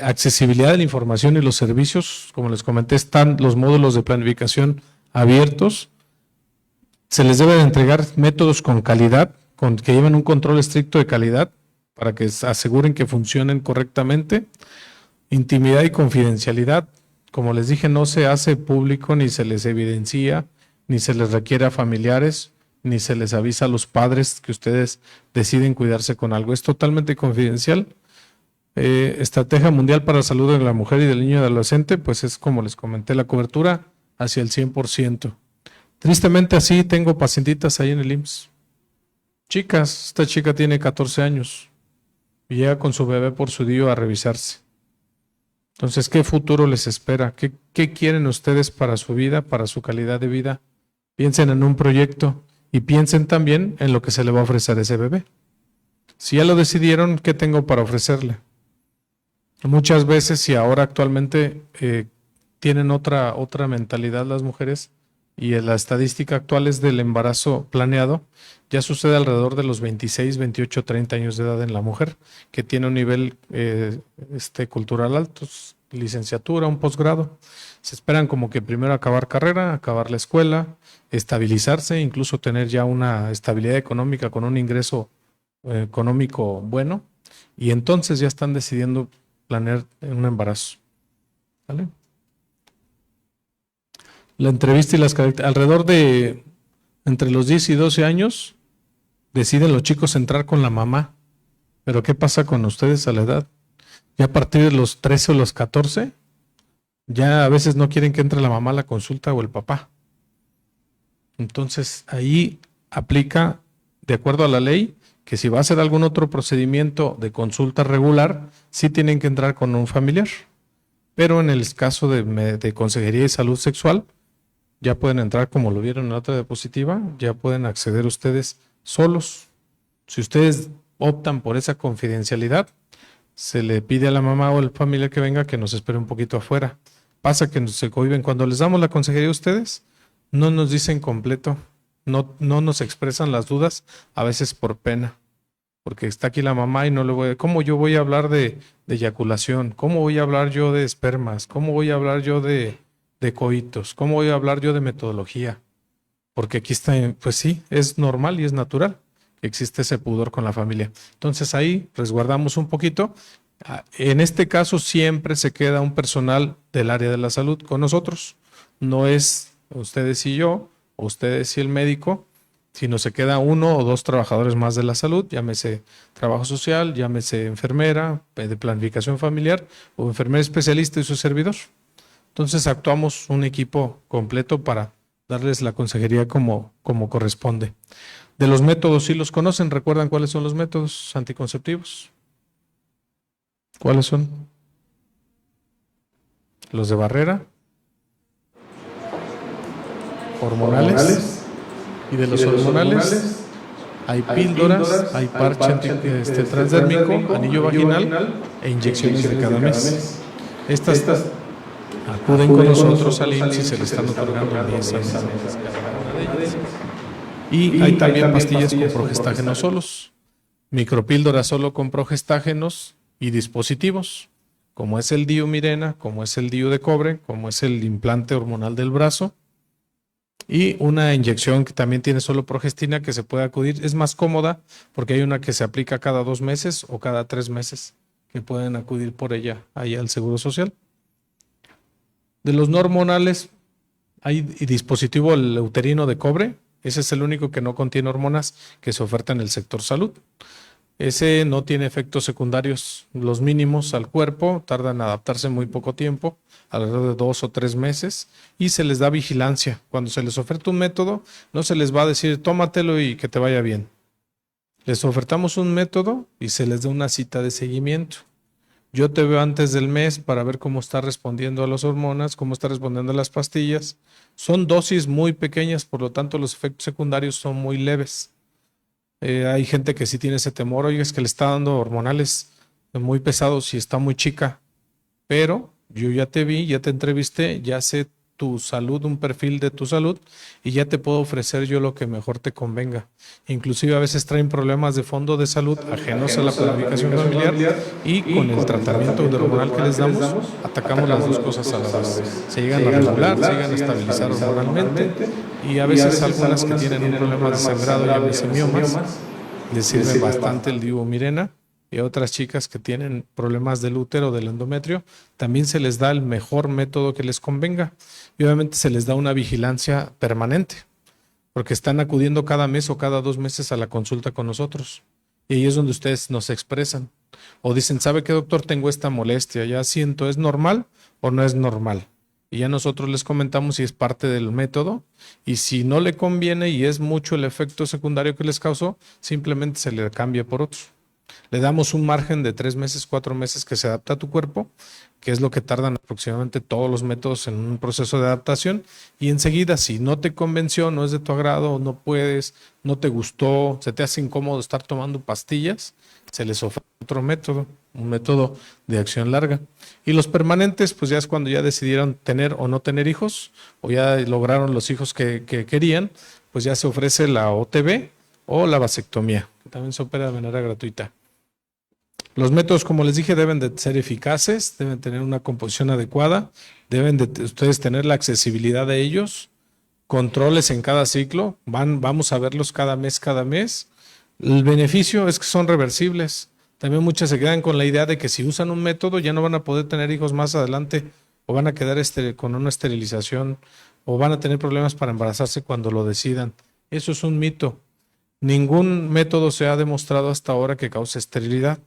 accesibilidad de la información y los servicios, como les comenté, están los módulos de planificación abiertos. Se les debe de entregar métodos con calidad, que lleven un control estricto de calidad para que aseguren que funcionen correctamente. Intimidad y confidencialidad, como les dije, no se hace público, ni se les evidencia, ni se les requiere a familiares, ni se les avisa a los padres que ustedes deciden cuidarse con algo. Es totalmente confidencial. Estrategia Mundial para la Salud de la Mujer y del Niño y Adolescente, pues es como les comenté, la cobertura hacia el 100%. Tristemente así tengo pacientitas ahí en el IMSS. Chicas, esta chica tiene 14 años y llega con su bebé por su día a revisarse. Entonces, ¿qué futuro les espera? ¿Qué quieren ustedes para su vida, para su calidad de vida? Piensen en un proyecto y piensen también en lo que se le va a ofrecer a ese bebé. Si ya lo decidieron, ¿qué tengo para ofrecerle? Muchas veces, si ahora actualmente tienen otra mentalidad las mujeres, y la estadística actual es del embarazo planeado, ya sucede alrededor de los 26, 28, 30 años de edad en la mujer, que tiene un nivel cultural alto, licenciatura, un posgrado. Se esperan como que primero acabar carrera, acabar la escuela, estabilizarse, incluso tener ya una estabilidad económica con un ingreso económico bueno, y entonces ya están decidiendo planear un embarazo. ¿Vale? La entrevista y las características, alrededor de entre los 10 y 12 años, deciden los chicos entrar con la mamá. Pero ¿qué pasa con ustedes a la edad? Ya a partir de los 13 o los 14, ya a veces no quieren que entre la mamá a la consulta o el papá. Entonces ahí aplica, de acuerdo a la ley, que si va a hacer algún otro procedimiento de consulta regular, sí tienen que entrar con un familiar. Pero en el caso de consejería y salud sexual, ya pueden entrar, como lo vieron en la otra diapositiva, ya pueden acceder ustedes solos. Si ustedes optan por esa confidencialidad, se le pide a la mamá o al familiar que venga que nos espere un poquito afuera. Pasa que se cohiben. Cuando les damos la consejería a ustedes, no nos dicen completo, no nos expresan las dudas, a veces por pena, porque está aquí la mamá y no le voy. ¿Cómo yo voy a hablar de eyaculación? ¿Cómo voy a hablar yo de espermas? ¿Cómo voy a hablar yo de coitos? ¿Cómo voy a hablar yo de metodología? Porque aquí está, pues sí, es normal y es natural que existe ese pudor con la familia. Entonces ahí resguardamos un poquito. En este caso siempre se queda un personal del área de la salud con nosotros. No es ustedes y yo, o ustedes y el médico, sino se queda uno o dos trabajadores más de la salud, llámese trabajo social, llámese enfermera de planificación familiar o enfermera especialista y su servidor. Entonces actuamos un equipo completo para darles la consejería como corresponde. De los métodos, ¿sí los conocen? ¿Recuerdan cuáles son los métodos anticonceptivos? ¿Cuáles son? Los de barrera, hormonales. Y de los hormonales hay píldoras, hay parche transdérmico, anillo vaginal e inyecciones de cada mes. Estas acuden con nosotros al IMSS y se les están otorgando mes a mes. Y hay también pastillas con progestágenos solos, micropíldoras solo con progestágenos y dispositivos. como es el DIU Mirena, como es el DIU de cobre, como es el implante hormonal del brazo, y una inyección que también tiene solo progestina que se puede acudir. Es más cómoda porque hay una que se aplica cada 2 meses o cada 3 meses que pueden acudir por ella ahí al Seguro Social. De los no hormonales, hay dispositivo el uterino de cobre. Ese es el único que no contiene hormonas que se oferta en el sector salud. Ese no tiene efectos secundarios, los mínimos al cuerpo, tardan en adaptarse muy poco tiempo, alrededor de 2 o 3 meses, y se les da vigilancia. Cuando se les oferta un método, no se les va a decir tómatelo y que te vaya bien. Les ofertamos un método y se les da una cita de seguimiento. Yo te veo antes del mes para ver cómo está respondiendo a las hormonas, cómo está respondiendo a las pastillas. Son dosis muy pequeñas, por lo tanto los efectos secundarios son muy leves. Hay gente que sí tiene ese temor, oye, es que le está dando hormonales muy pesados y está muy chica, pero yo ya te vi, ya te entrevisté, ya sé tu salud, un perfil de tu salud y ya te puedo ofrecer yo lo que mejor te convenga. Inclusive a veces traen problemas de fondo de salud ajenos a la planificación familiar y con el tratamiento hormonal que les damos, atacamos las dos cosas a la vez. Se llegan a regular, se llegan a estabilizar hormonalmente y a veces algunas que tienen un problema de sangrado y a veces miomas, les sirve bastante el DIU Mirena. Y a otras chicas que tienen problemas del útero, del endometrio, también se les da el mejor método que les convenga. Y obviamente se les da una vigilancia permanente, porque están acudiendo cada mes o cada 2 meses a la consulta con nosotros. Y ahí es donde ustedes nos expresan. O dicen, ¿sabe qué, doctor? Tengo esta molestia, ya siento, ¿es normal o no es normal? Y ya nosotros les comentamos si es parte del método. Y si no le conviene y es mucho el efecto secundario que les causó, simplemente se le cambia por otro. Le damos un margen de 3 meses, 4 meses que se adapta a tu cuerpo, que es lo que tardan aproximadamente todos los métodos en un proceso de adaptación. Y enseguida, si no te convenció, no es de tu agrado, no puedes, no te gustó, se te hace incómodo estar tomando pastillas, se les ofrece otro método, un método de acción larga. Y los permanentes, pues ya es cuando ya decidieron tener o no tener hijos, o ya lograron los hijos que querían, pues ya se ofrece la OTB o la vasectomía, que también se opera de manera gratuita. Los métodos, como les dije, deben de ser eficaces, deben tener una composición adecuada, deben de ustedes tener la accesibilidad de ellos, controles en cada ciclo, vamos a verlos cada mes. El beneficio es que son reversibles. También muchas se quedan con la idea de que si usan un método ya no van a poder tener hijos más adelante o van a quedar con una esterilización o van a tener problemas para embarazarse cuando lo decidan. Eso es un mito. Ningún método se ha demostrado hasta ahora que cause esterilidad.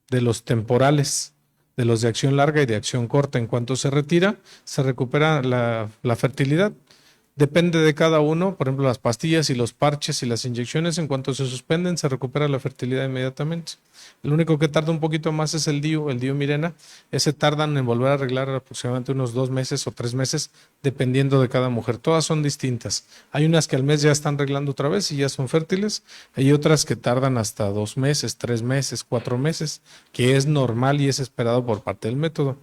De los temporales, de los de acción larga y de acción corta. En cuanto se retira, se recupera la fertilidad. Depende de cada uno, por ejemplo, las pastillas y los parches y las inyecciones, en cuanto se suspenden, se recupera la fertilidad inmediatamente. El único que tarda un poquito más es el DIU Mirena. Ese tardan en volver a arreglar aproximadamente unos 2 meses o 3 meses, dependiendo de cada mujer. Todas son distintas. Hay unas que al mes ya están arreglando otra vez y ya son fértiles. Hay otras que tardan hasta 2 meses, 3 meses, 4 meses, que es normal y es esperado por parte del método.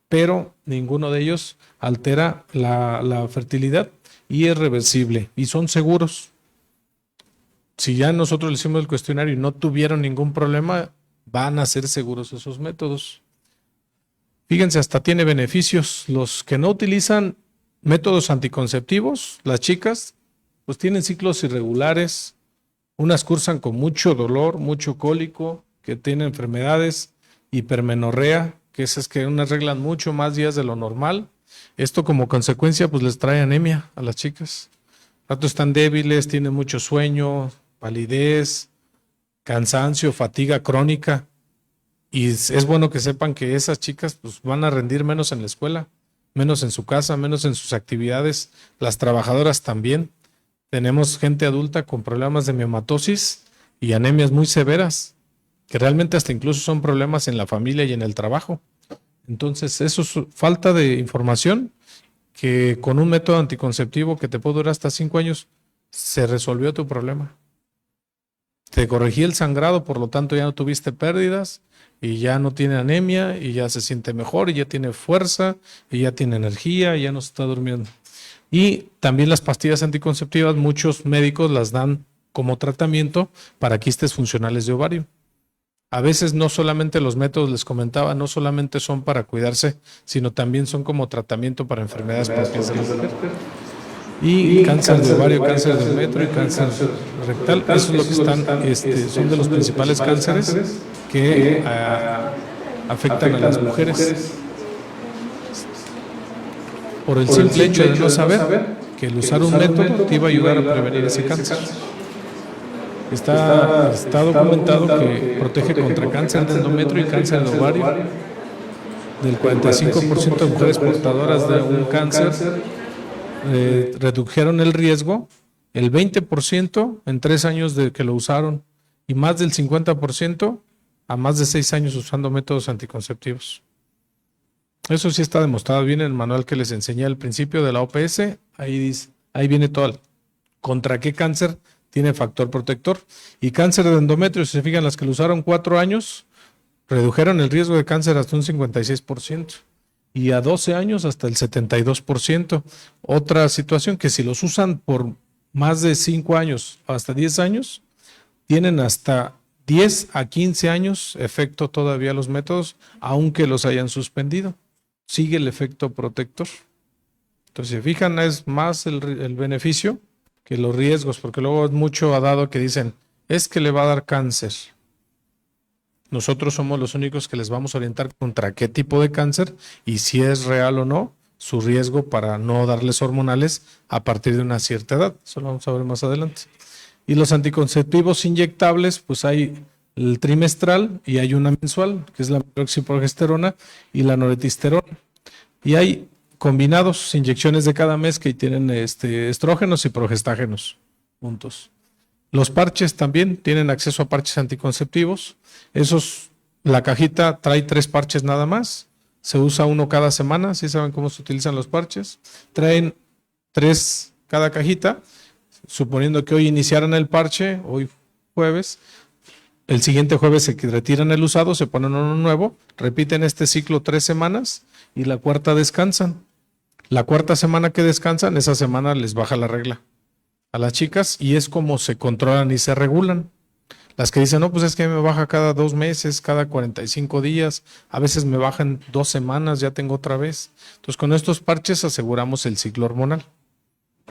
Pero ninguno de ellos altera la fertilidad y es reversible y son seguros. Si ya nosotros le hicimos el cuestionario y no tuvieron ningún problema, van a ser seguros esos métodos. Fíjense, hasta tiene beneficios. Los que no utilizan métodos anticonceptivos, las chicas, pues tienen ciclos irregulares, unas cursan con mucho dolor, mucho cólico, que tienen enfermedades, hipermenorrea, que es que unas arreglan mucho más días de lo normal. Esto como consecuencia pues les trae anemia a las chicas. Rato están débiles, tienen mucho sueño, palidez, cansancio, fatiga crónica. Y es bueno que sepan que esas chicas pues van a rendir menos en la escuela, menos en su casa, menos en sus actividades. Las trabajadoras también. Tenemos gente adulta con problemas de miomatosis y anemias muy severas, que realmente hasta incluso son problemas en la familia y en el trabajo. Entonces, eso es falta de información, que con un método anticonceptivo que te puede durar hasta 5 años, se resolvió tu problema. Te corregí el sangrado, por lo tanto ya no tuviste pérdidas y ya no tiene anemia y ya se siente mejor y ya tiene fuerza y ya tiene energía y ya no se está durmiendo. Y también las pastillas anticonceptivas, muchos médicos las dan como tratamiento para quistes funcionales de ovario. A veces no solamente los métodos, les comentaba, no solamente son para cuidarse, sino también son como tratamiento para enfermedades propias de la mujer. Y cáncer de ovario, cáncer de endometrio y cáncer rectal, eso es lo que están, son de los principales cánceres que afectan a las mujeres. Por el simple hecho de no saber que el usar un método te iba a ayudar a prevenir ese cáncer. Está documentado que protege contra cáncer de endometrio y cáncer de ovario. Del 45% de mujeres portadoras de un cáncer redujeron el riesgo, el 20% en 3 años de que lo usaron y más del 50% a más de 6 años usando métodos anticonceptivos. Eso sí está demostrado bien en el manual que les enseñé al principio de la OPS. Ahí viene todo. ¿Contra qué cáncer tiene factor protector? Y cáncer de endometrio, si se fijan, las que lo usaron 4 años, redujeron el riesgo de cáncer hasta un 56%. Y a 12 años hasta el 72%. Otra situación que si los usan por más de 5 años o hasta 10 años, tienen hasta 10 a 15 años efecto todavía los métodos, aunque los hayan suspendido. Sigue el efecto protector. Entonces, si fijan, es más el beneficio que los riesgos, porque luego es mucho ha dado que dicen, es que le va a dar cáncer. Nosotros somos los únicos que les vamos a orientar contra qué tipo de cáncer y si es real o no su riesgo para no darles hormonales a partir de una cierta edad. Eso lo vamos a ver más adelante. Y los anticonceptivos inyectables, pues hay el trimestral y hay una mensual, que es la medroxiprogesterona y la noretisterona. Y hay combinados, inyecciones de cada mes que tienen estrógenos y progestágenos juntos. Los parches también tienen acceso a parches anticonceptivos. La cajita trae 3 parches nada más. Se usa uno cada semana. ¿Sí saben cómo se utilizan los parches? Traen 3 cada cajita. Suponiendo que hoy iniciaran el parche, hoy jueves, el siguiente jueves se retiran el usado, se ponen uno nuevo, repiten este ciclo 3 semanas y la cuarta descansan. La cuarta semana que descansan, esa semana les baja la regla a las chicas y es como se controlan y se regulan. Las que dicen, no, pues es que me baja cada 2 meses, cada 45 días, a veces me bajan 2 semanas, ya tengo otra vez. Entonces con estos parches aseguramos el ciclo hormonal.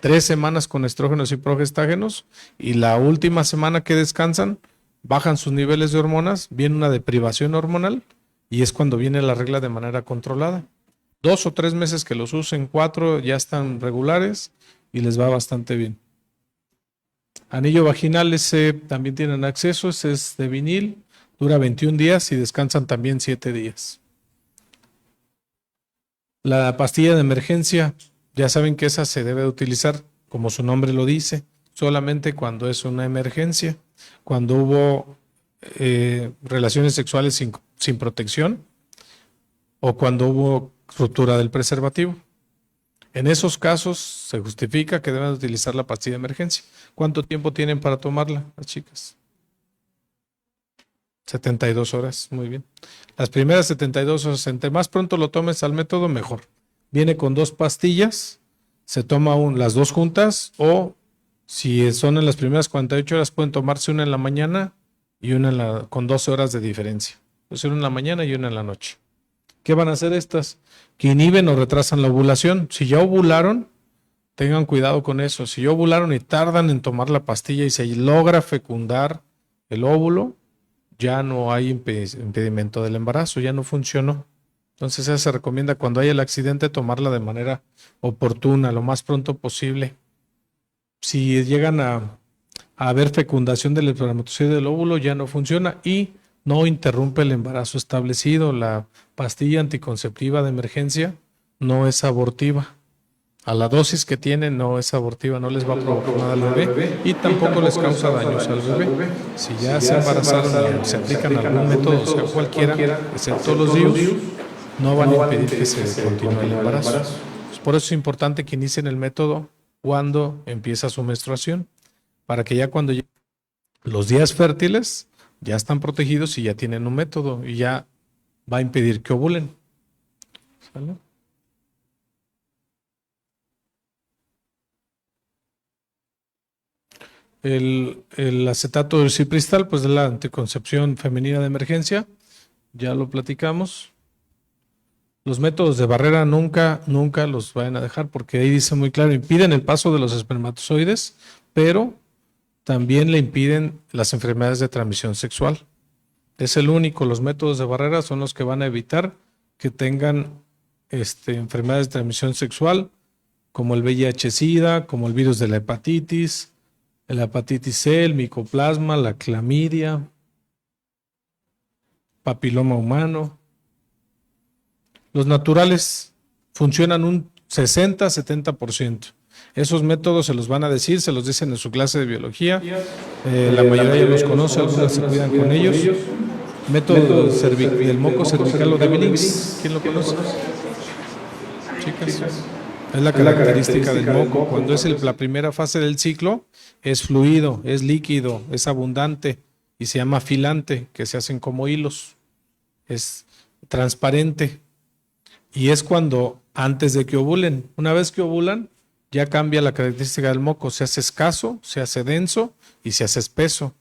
3 semanas con estrógenos y progestágenos y la última semana que descansan, bajan sus niveles de hormonas, viene una deprivación hormonal y es cuando viene la regla de manera controlada. 2 o 3 meses que los usen, 4 ya están regulares y les va bastante bien. Anillo vaginal, ese también tienen acceso, ese es de vinil, dura 21 días y descansan también 7 días. La pastilla de emergencia, ya saben que esa se debe de utilizar, como su nombre lo dice, solamente cuando es una emergencia, cuando hubo relaciones sexuales sin protección o cuando hubo ruptura del preservativo. En esos casos se justifica que deben utilizar la pastilla de emergencia. ¿Cuánto tiempo tienen para tomarla las chicas? 72 horas, muy bien. Las primeras 72 horas, entre más pronto lo tomes al método, mejor. Viene con 2 pastillas, se toma las 2 juntas o si son en las primeras 48 horas pueden tomarse una en la mañana y una con 12 horas de diferencia. Pues una en la mañana y una en la noche. ¿Qué van a hacer estas? Que inhiben o retrasan la ovulación. Si ya ovularon, tengan cuidado con eso. Si ya ovularon y tardan en tomar la pastilla y se logra fecundar el óvulo, ya no hay impedimento del embarazo, ya no funcionó. Entonces eso se recomienda cuando hay el accidente tomarla de manera oportuna, lo más pronto posible. Si llegan a haber fecundación del espermatozoide del óvulo, ya no funciona y no interrumpe el embarazo establecido. La pastilla anticonceptiva de emergencia no es abortiva. A la dosis que tiene no es abortiva, no les va a provocar nada al bebé y tampoco les causa daños al bebé. Si ya se embarazaron y se aplican algún método, sea cualquiera, excepto los DIUs, no van a impedir que se continúe el embarazo. Pues por eso es importante que inicien el método cuando empieza su menstruación, para que ya cuando lleguen los días fértiles ya están protegidos y ya tienen un método y ya va a impedir que ovulen. ¿Sale? El acetato del cipristal, pues de la anticoncepción femenina de emergencia, ya lo platicamos. Los métodos de barrera nunca los vayan a dejar, porque ahí dice muy claro, impiden el paso de los espermatozoides, pero también le impiden las enfermedades de transmisión sexual. Es el único, los métodos de barrera son los que van a evitar que tengan enfermedades de transmisión sexual, como el VIH-Sida, como el virus de la hepatitis C, el micoplasma, la clamidia, papiloma humano. Los naturales funcionan un 60-70%. Esos métodos se los van a decir, se los dicen en su clase de biología. La mayoría ya los conoce, algunas se cuidan con ellos. Método del moco cervical o de Billings. ¿Quién lo conoce? Chicas. Es la característica del moco. Cuando es la primera fase del ciclo, es fluido, es líquido, es abundante y se llama filante, que se hacen como hilos. Es transparente. Y es cuando, antes de que ovulen, una vez que ovulan, ya cambia la característica del moco. Se hace escaso, se hace denso y se hace espeso.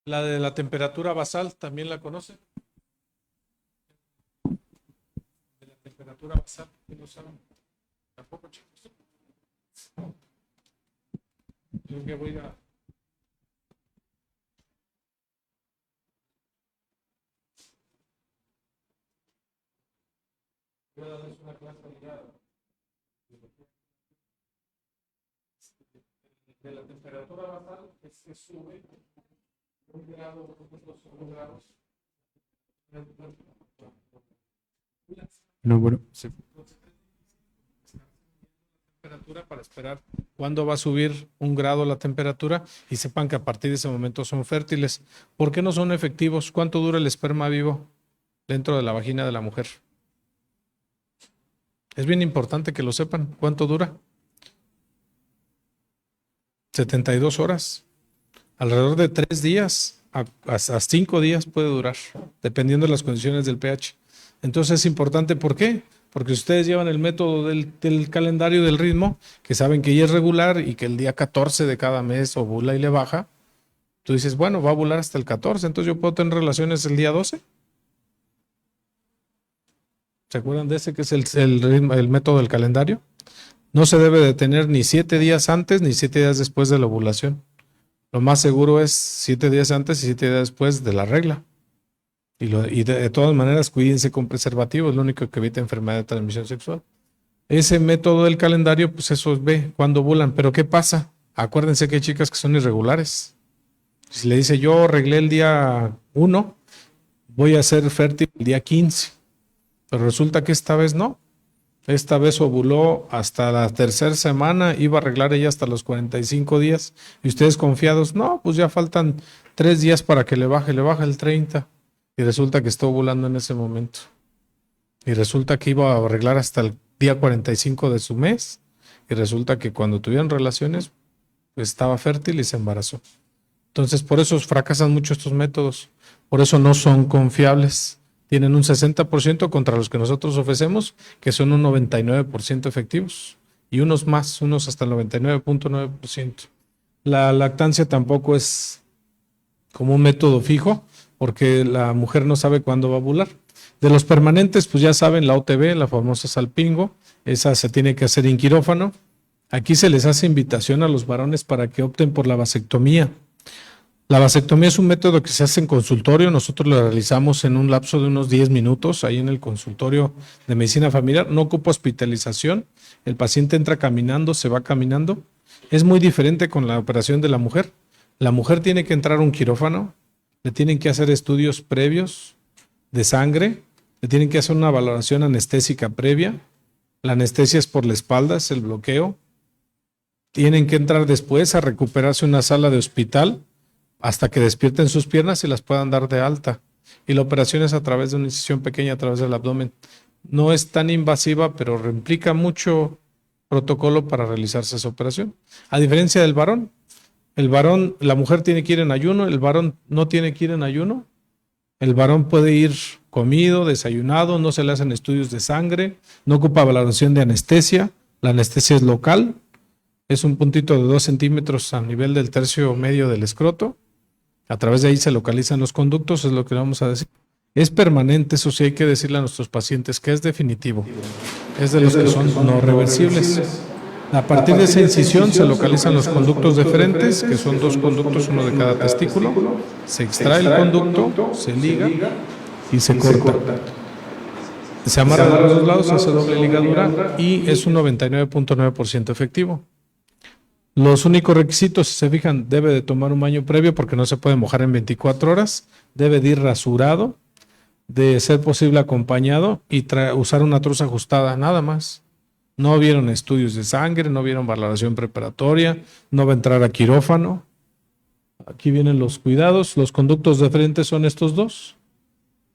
La de la temperatura basal, ¿también la conoce? De la temperatura basal, ¿quién lo sabe? Tampoco, chicos. Yo que voy a... Voy a darles una clase de la temperatura basal, que se sube 1 grado, 2 grados. No, bueno, sí. Temperatura para esperar cuándo va a subir 1 grado la temperatura y sepan que a partir de ese momento son fértiles. ¿Por qué no son efectivos? ¿Cuánto dura el esperma vivo dentro de la vagina de la mujer? Es bien importante que lo sepan. ¿Cuánto dura? 72 horas. Alrededor de 3 días a 5 días puede durar, dependiendo de las condiciones del pH. Entonces es importante, ¿por qué? Porque ustedes llevan el método del calendario del ritmo, que saben que ya es regular y que el día 14 de cada mes ovula y le baja. Tú dices, bueno, va a ovular hasta el 14, entonces yo puedo tener relaciones el día 12. ¿Se acuerdan de ese que es el método del calendario? No se debe de tener ni 7 días antes ni 7 días después de la ovulación. Lo más seguro es 7 días antes y 7 días después de la regla. Y de todas maneras, cuídense con preservativo, es lo único que evita enfermedad de transmisión sexual. Ese método del calendario, pues eso ve cuando ovulan. Pero ¿qué pasa? Acuérdense que hay chicas que son irregulares. Si le dice yo arreglé el día 1, voy a ser fértil el día 15. Pero resulta que esta vez no. Esta vez ovuló hasta la 3ª semana, iba a arreglar ella hasta los 45 días. Y ustedes confiados, no, pues ya faltan 3 días para que le baja el 30. Y resulta que está ovulando en ese momento. Y resulta que iba a arreglar hasta el día 45 de su mes. Y resulta que cuando tuvieron relaciones, pues estaba fértil y se embarazó. Entonces, por eso fracasan mucho estos métodos. Por eso no son confiables. Tienen un 60% contra los que nosotros ofrecemos, que son un 99% efectivos. Y unos más, unos hasta el 99.9%. La lactancia tampoco es como un método fijo, porque la mujer no sabe cuándo va a ovular. De los permanentes, pues ya saben, la OTB, la famosa salpingo, esa se tiene que hacer en quirófano. Aquí se les hace invitación a los varones para que opten por la vasectomía. La vasectomía es un método que se hace en consultorio. Nosotros lo realizamos en un lapso de unos 10 minutos ahí en el consultorio de medicina familiar. No ocupa hospitalización. El paciente entra caminando, se va caminando. Es muy diferente con la operación de la mujer. La mujer tiene que entrar a un quirófano, le tienen que hacer estudios previos de sangre, le tienen que hacer una valoración anestésica previa. La anestesia es por la espalda, es el bloqueo. Tienen que entrar después a recuperarse una sala de hospital hasta que despierten sus piernas y las puedan dar de alta. Y la operación es a través de una incisión pequeña a través del abdomen. No es tan invasiva, pero implica mucho protocolo para realizarse esa operación. A diferencia del varón, la mujer tiene que ir en ayuno, el varón no tiene que ir en ayuno. El varón puede ir comido, desayunado, no se le hacen estudios de sangre, no ocupa valoración de anestesia, la anestesia es local, es un puntito de 2 centímetros a nivel del tercio medio del escroto, a través de ahí se localizan los conductos, es lo que vamos a decir. Es permanente, eso sí hay que decirle a nuestros pacientes que es definitivo, es de los que son no reversibles. A partir de esa incisión se localizan los conductos deferentes, que son 2 conductos, uno de cada testículo. Se extrae el conducto, se liga y se corta. Se amarra de los dos lados, se hace doble ligadura y es un 99.9% efectivo. Los únicos requisitos, si se fijan, debe de tomar un baño previo porque no se puede mojar en 24 horas, debe de ir rasurado, de ser posible acompañado y usar una truza ajustada, nada más. No vieron estudios de sangre, no vieron valoración preparatoria, no va a entrar a quirófano. Aquí vienen los cuidados. Los conductos de frente son estos 2.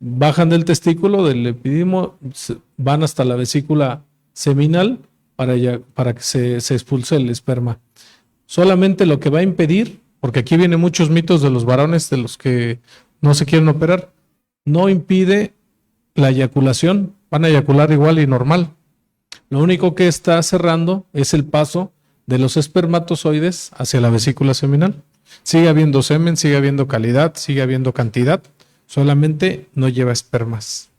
Bajan del testículo, del epidimo, van hasta la vesícula seminal para que se expulse el esperma. Solamente lo que va a impedir, porque aquí vienen muchos mitos de los varones de los que no se quieren operar, no impide la eyaculación, van a eyacular igual y normal. Lo único que está cerrando es el paso de los espermatozoides hacia la vesícula seminal. Sigue habiendo semen, sigue habiendo calidad, sigue habiendo cantidad, solamente no lleva espermas.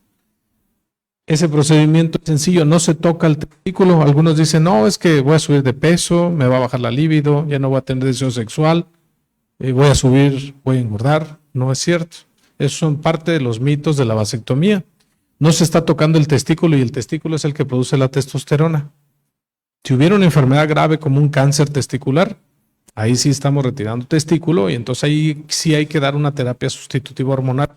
Ese procedimiento es sencillo, no se toca el testículo. Algunos dicen, no, es que voy a subir de peso, me va a bajar la libido, ya no voy a tener deseo sexual, voy a subir, voy a engordar. No es cierto. Esos son parte de los mitos de la vasectomía. No se está tocando el testículo y el testículo es el que produce la testosterona. Si hubiera una enfermedad grave como un cáncer testicular, ahí sí estamos retirando testículo y entonces ahí sí hay que dar una terapia sustitutiva hormonal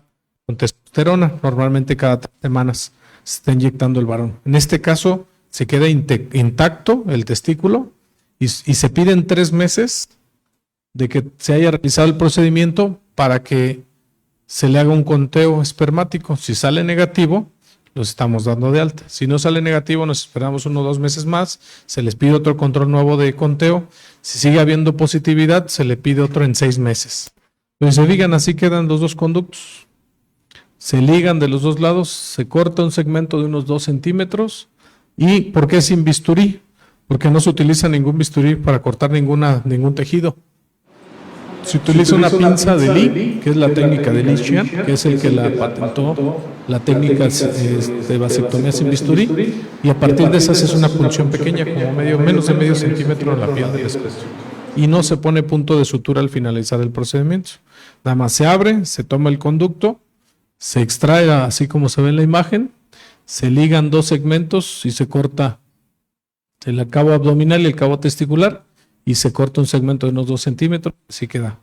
con testosterona, normalmente cada 3 semanas se está inyectando el varón. En este caso se queda intacto el testículo y se piden 3 meses de que se haya realizado el procedimiento para que se le haga un conteo espermático. Si sale negativo, los estamos dando de alta. Si no sale negativo, nos esperamos 1 o 2 meses más, se les pide otro control nuevo de conteo. Si sigue habiendo positividad, se le pide otro en 6 meses. Pero si se fijan, así quedan los 2 conductos. Se ligan de los 2 lados, se corta un segmento de unos 2 centímetros. ¿Y por qué sin bisturí? Porque no se utiliza ningún bisturí para cortar ningún tejido. Se utiliza una pinza de Lee, que es la técnica de Li Xian, que es el que la patentó, la técnica de vasectomía sin bisturí, y a partir de esa es una punción pequeña, como menos de medio centímetro en la piel del escroto. Y no se pone punto de sutura al finalizar el procedimiento. Nada más se abre, se toma el conducto, se extrae así como se ve en la imagen, se ligan 2 segmentos y se corta el cabo abdominal y el cabo testicular, y se corta un segmento de unos 2 centímetros, así queda.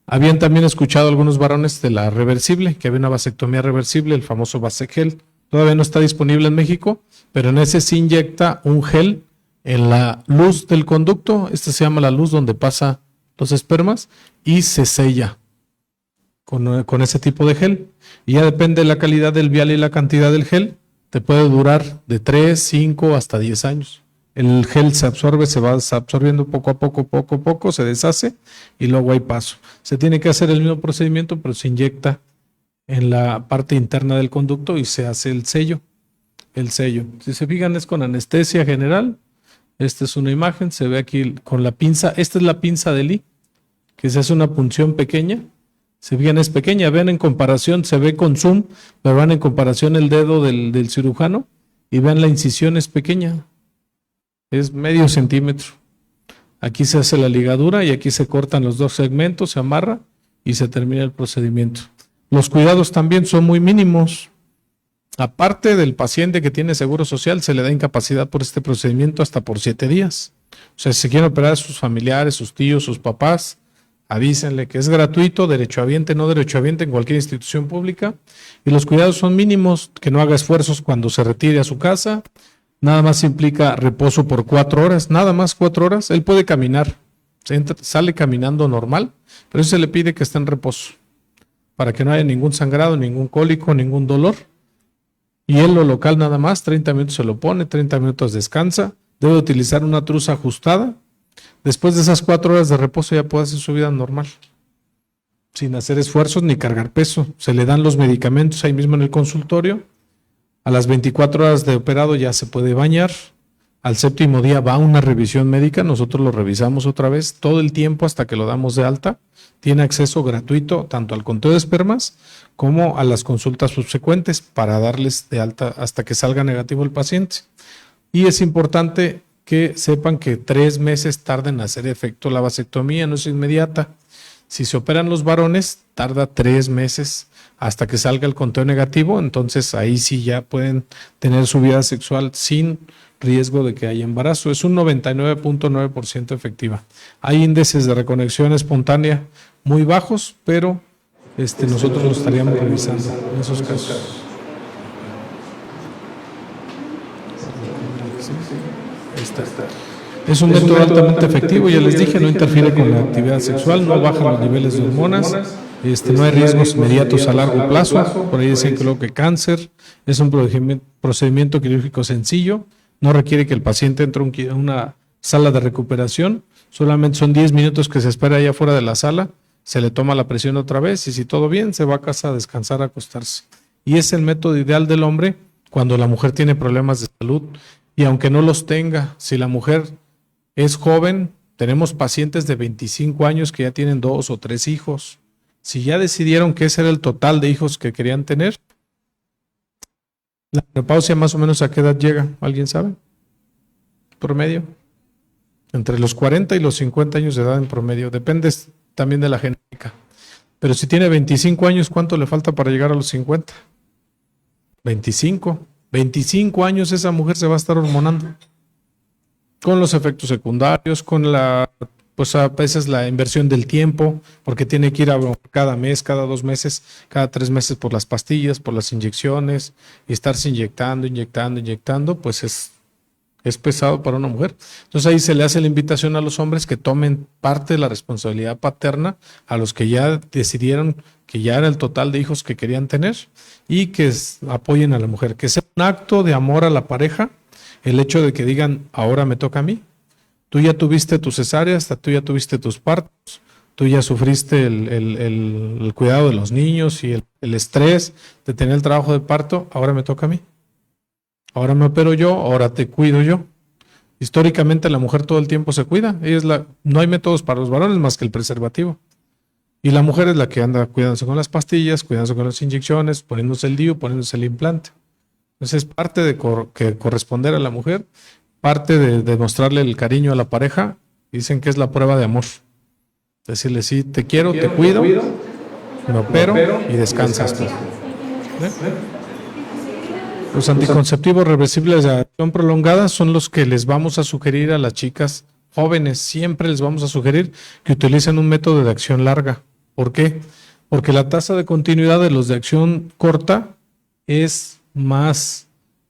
Habían también escuchado algunos varones de la reversible, que había una vasectomía reversible, el famoso Vasegel. Todavía no está disponible en México, pero en ese se inyecta un gel en la luz del conducto, se llama la luz donde pasa los espermas, y se sella con ese tipo de gel. Y ya depende de la calidad del vial y la cantidad del gel, te puede durar de 3, 5 hasta 10 años. El gel se absorbe, se va absorbiendo poco a poco, se deshace y luego hay paso. Se tiene que hacer el mismo procedimiento, pero se inyecta en la parte interna del conducto y se hace el sello. El sello. Si se fijan, es con anestesia general. Esta es una imagen, se ve aquí con la pinza. Esta es la pinza de Lee, que se hace una punción pequeña. Se fijan, es pequeña. Vean en comparación, se ve con zoom, pero vean en comparación el dedo del cirujano y vean la incisión es pequeña. Es medio centímetro. Aquí se hace la ligadura y aquí se cortan los 2 segmentos, se amarra y se termina el procedimiento. Los cuidados también son muy mínimos. Aparte del paciente que tiene seguro social, se le da incapacidad por este procedimiento hasta por 7 días. O sea, si se quieren operar a sus familiares, sus tíos, sus papás, avísenle que es gratuito, derechohabiente, no derechohabiente en cualquier institución pública. Y los cuidados son mínimos, que no haga esfuerzos cuando se retire a su casa. Nada más implica reposo por 4 horas, nada más 4 horas. Él puede caminar, sale caminando normal, pero se le pide que esté en reposo para que no haya ningún sangrado, ningún cólico, ningún dolor. Y él lo local nada más, 30 minutos se lo pone, 30 minutos descansa. Debe utilizar una truza ajustada. Después de esas 4 horas de reposo ya puede hacer su vida normal. sin hacer esfuerzos ni cargar peso. Se le dan los medicamentos ahí mismo en el consultorio. A las 24 horas de operado ya se puede bañar. Al 7º día va a una revisión médica, nosotros lo revisamos otra vez todo el tiempo hasta que lo damos de alta. Tiene acceso gratuito tanto al conteo de espermas como a las consultas subsecuentes para darles de alta hasta que salga negativo el paciente. Y es importante que sepan que 3 meses tarda en hacer efecto la vasectomía, no es inmediata. Si se operan los varones, tarda 3 meses hasta que salga el conteo negativo, entonces ahí sí ya pueden tener su vida sexual sin riesgo de que haya embarazo. Es un 99.9% efectiva. Hay índices de reconexión espontánea muy bajos, pero nosotros lo estaríamos revisando en esos casos. Es un método altamente efectivo, ya les dije, no interfiere con la actividad sexual, no baja los niveles de hormonas, no hay riesgos inmediatos a largo plazo. Por ahí dicen que luego que cáncer, es un procedimiento quirúrgico sencillo, no requiere que el paciente entre a una sala de recuperación, solamente son 10 minutos que se espera allá afuera de la sala, se le toma la presión otra vez y si todo bien se va a casa a descansar, a acostarse. Y es el método ideal del hombre cuando la mujer tiene problemas de salud y aunque no los tenga, si la mujer es joven, tenemos pacientes de 25 años que ya tienen 2 o 3 hijos. Si ya decidieron que ese era el total de hijos que querían tener, la menopausia más o menos ¿a qué edad llega? ¿Alguien sabe? ¿Promedio? Entre los 40 y los 50 años de edad en promedio. Depende también de la genética. Pero si tiene 25 años, ¿cuánto le falta para llegar a los 50? 25. 25 años esa mujer se va a estar hormonando. Con los efectos secundarios, con pues a veces la inversión del tiempo, porque tiene que ir cada mes, cada 2 meses, cada 3 meses por las pastillas, por las inyecciones, y estarse inyectando, pues es pesado para una mujer. Entonces ahí se le hace la invitación a los hombres que tomen parte de la responsabilidad paterna a los que ya decidieron que ya era el total de hijos que querían tener y que apoyen a la mujer, que sea un acto de amor a la pareja, el hecho de que digan, ahora me toca a mí. Tú ya tuviste tus cesáreas, tú ya tuviste tus partos, tú ya sufriste el cuidado de los niños y el estrés de tener el trabajo de parto, ahora me toca a mí. Ahora me opero yo, ahora te cuido yo. Históricamente la mujer todo el tiempo se cuida. No hay métodos para los varones más que el preservativo. Y la mujer es la que anda cuidándose con las pastillas, cuidándose con las inyecciones, poniéndose el DIU, poniéndose el implante. Entonces es parte de que corresponder a la mujer, parte de demostrarle el cariño a la pareja. Dicen que es la prueba de amor. Decirle, sí, te quiero, te cuido, me opero y descansas tú. Los anticonceptivos reversibles de acción prolongada son los que les vamos a sugerir a las chicas jóvenes. Siempre les vamos a sugerir que utilicen un método de acción larga. ¿Por qué? Porque la tasa de continuidad de los de acción corta es más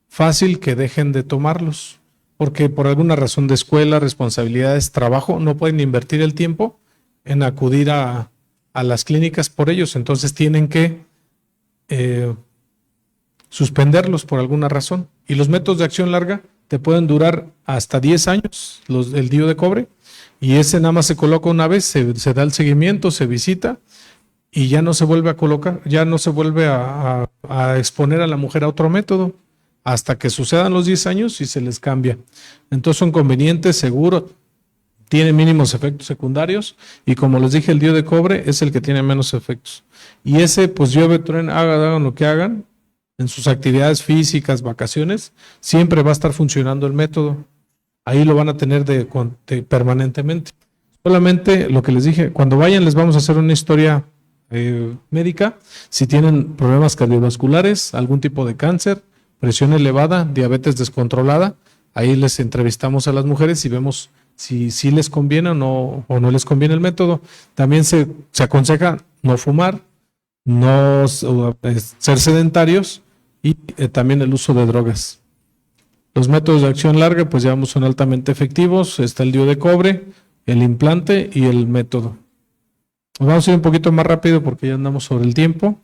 fácil que dejen de tomarlos. Porque por alguna razón de escuela, responsabilidades, trabajo, no pueden invertir el tiempo en acudir a las clínicas por ellos. Entonces tienen que suspenderlos por alguna razón. Y los métodos de acción larga te pueden durar hasta 10 años, el DIU de cobre, y ese nada más se coloca una vez, se da el seguimiento, se visita y ya no se vuelve a colocar, ya no se vuelve a exponer a la mujer a otro método hasta que sucedan los 10 años y se les cambia. Entonces son convenientes, seguros, tiene mínimos efectos secundarios y como les dije, el DIU de cobre es el que tiene menos efectos. Y ese, pues llueve, truena, hagan lo que hagan, en sus actividades físicas, vacaciones, siempre va a estar funcionando el método. Ahí lo van a tener permanentemente. Solamente lo que les dije, cuando vayan les vamos a hacer una historia médica, si tienen problemas cardiovasculares, algún tipo de cáncer, presión elevada, diabetes descontrolada, ahí les entrevistamos a las mujeres y vemos si les conviene o no les conviene el método. También se aconseja no fumar, no ser sedentarios y también el uso de drogas. Los métodos de acción larga, pues ya son altamente efectivos. Está el DIU de cobre, el implante y el método. Vamos a ir un poquito más rápido porque ya andamos sobre el tiempo.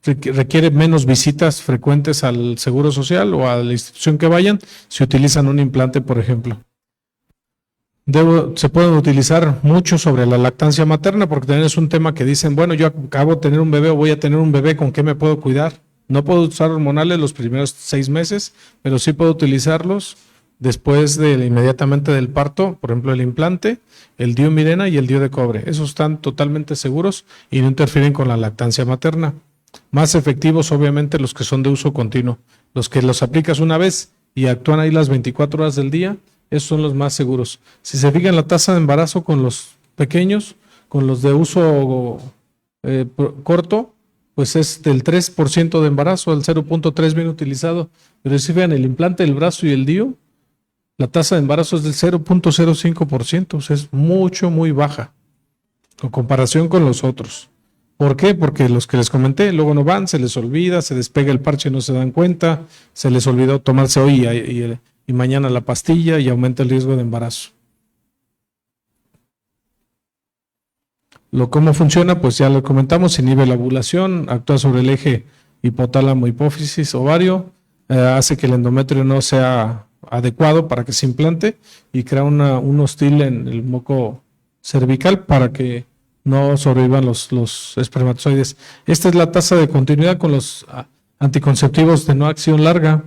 Requiere menos visitas frecuentes al Seguro Social o a la institución que vayan si utilizan un implante, por ejemplo. se pueden utilizar mucho sobre la lactancia materna, porque también es un tema que dicen, bueno, yo acabo de tener un bebé o voy a tener un bebé, ¿con qué me puedo cuidar? No puedo usar hormonales los primeros 6 meses, pero sí puedo utilizarlos después inmediatamente del parto, por ejemplo, el implante, el DIU Mirena y el DIU de cobre. Esos están totalmente seguros y no interfieren con la lactancia materna. Más efectivos, obviamente, los que son de uso continuo. Los que los aplicas una vez y actúan ahí las 24 horas del día, esos son los más seguros. Si se fijan la tasa de embarazo con los pequeños, con los de uso corto, pues es del 3% de embarazo, el 0.3 bien utilizado. Pero si vean el implante del brazo y el DIU, la tasa de embarazo es del 0.05%, o sea, es muy baja en comparación con los otros. ¿Por qué? Porque los que les comenté luego no van, se les olvida, se despega el parche y no se dan cuenta, se les olvidó tomarse hoy y mañana la pastilla y aumenta el riesgo de embarazo. ¿Cómo funciona? Pues ya lo comentamos, inhibe la ovulación, actúa sobre el eje hipotálamo, hipófisis, ovario, hace que el endometrio no sea adecuado para que se implante y crea un hostil en el moco cervical para que no sobrevivan los espermatozoides. Esta es la tasa de continuidad con los anticonceptivos de no acción larga.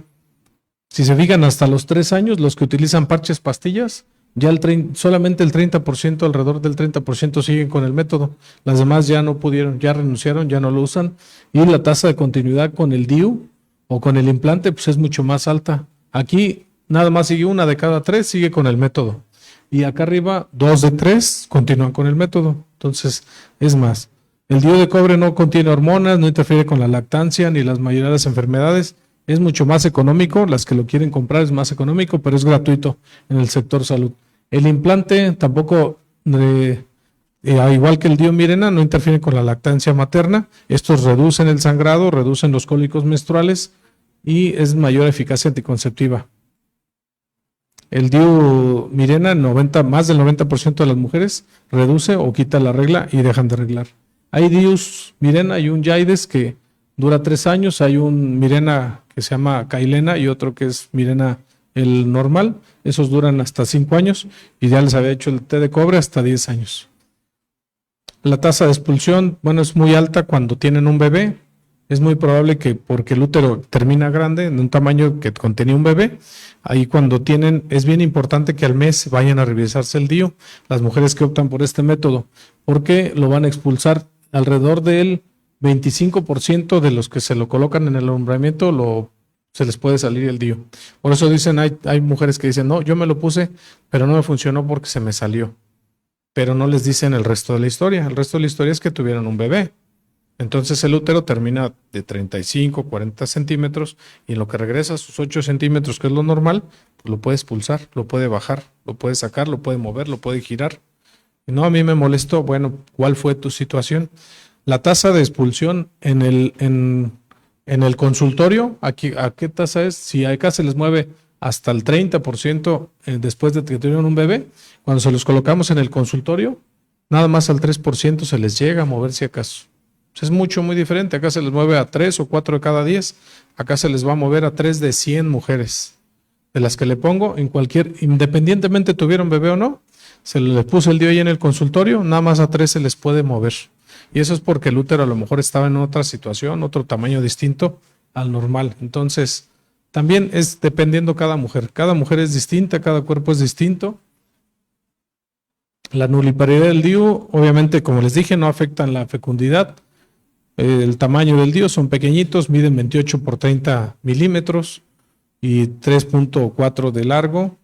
Si se fijan, hasta los 3 años, los que utilizan parches pastillas, ya solamente el 30%, alrededor del 30% siguen con el método. Las demás ya no pudieron, ya renunciaron, ya no lo usan. Y la tasa de continuidad con el DIU o con el implante pues es mucho más alta. Aquí nada más sigue 1 de cada 3, sigue con el método. Y acá arriba 2 de 3 continúan con el método. Entonces, es más. El DIU de cobre no contiene hormonas, no interfiere con la lactancia ni las mayoría de las enfermedades. Es mucho más económico, las que lo quieren comprar es más económico, pero es gratuito en el sector salud. El implante tampoco, igual que el DIU Mirena, no interfiere con la lactancia materna. Estos reducen el sangrado, reducen los cólicos menstruales y es mayor eficacia anticonceptiva. El DIU Mirena, más del 90% de las mujeres reduce o quita la regla y dejan de reglar. Hay DIUs Mirena y un Yaides que dura 3 años. Hay un Mirena que se llama Kailena y otro que es Mirena el normal. Esos duran hasta 5 años y ya les había hecho el té de cobre hasta 10 años. La tasa de expulsión, es muy alta cuando tienen un bebé. Es muy probable que porque el útero termina grande, en un tamaño que contenía un bebé, ahí cuando es bien importante que al mes vayan a revisarse el DIU, las mujeres que optan por este método, porque lo van a expulsar alrededor del 25% de los que se lo colocan en el alumbramiento, se les puede salir el DIU. Por eso dicen, hay mujeres que dicen, no, yo me lo puse, pero no me funcionó porque se me salió. Pero no les dicen el resto de la historia. El resto de la historia es que tuvieron un bebé. Entonces el útero termina de 35, 40 centímetros y en lo que regresa a sus 8 centímetros, que es lo normal, pues lo puede expulsar, lo puede bajar, lo puede sacar, lo puede mover, lo puede girar. Y no, a mí me molestó. Bueno, ¿cuál fue tu situación? La tasa de expulsión en el consultorio, ¿a qué tasa es? Si acá se les mueve hasta el 30% después de que tuvieron un bebé, cuando se los colocamos en el consultorio, nada más al 3% se les llega a mover si acaso. Es muy diferente. Acá se les mueve a 3 o 4 de cada 10. Acá se les va a mover a 3 de 100 mujeres. De las que le pongo, independientemente tuvieron bebé o no, se les puso el DIU ahí en el consultorio, nada más a 3 se les puede mover. Y eso es porque el útero a lo mejor estaba en otra situación, otro tamaño distinto al normal. Entonces, también es dependiendo cada mujer. Cada mujer es distinta, cada cuerpo es distinto. La nulliparidad del DIU, obviamente, como les dije, no afectan la fecundidad. El tamaño del DIU son pequeñitos, miden 28 por 30 milímetros y 3.4 de largo.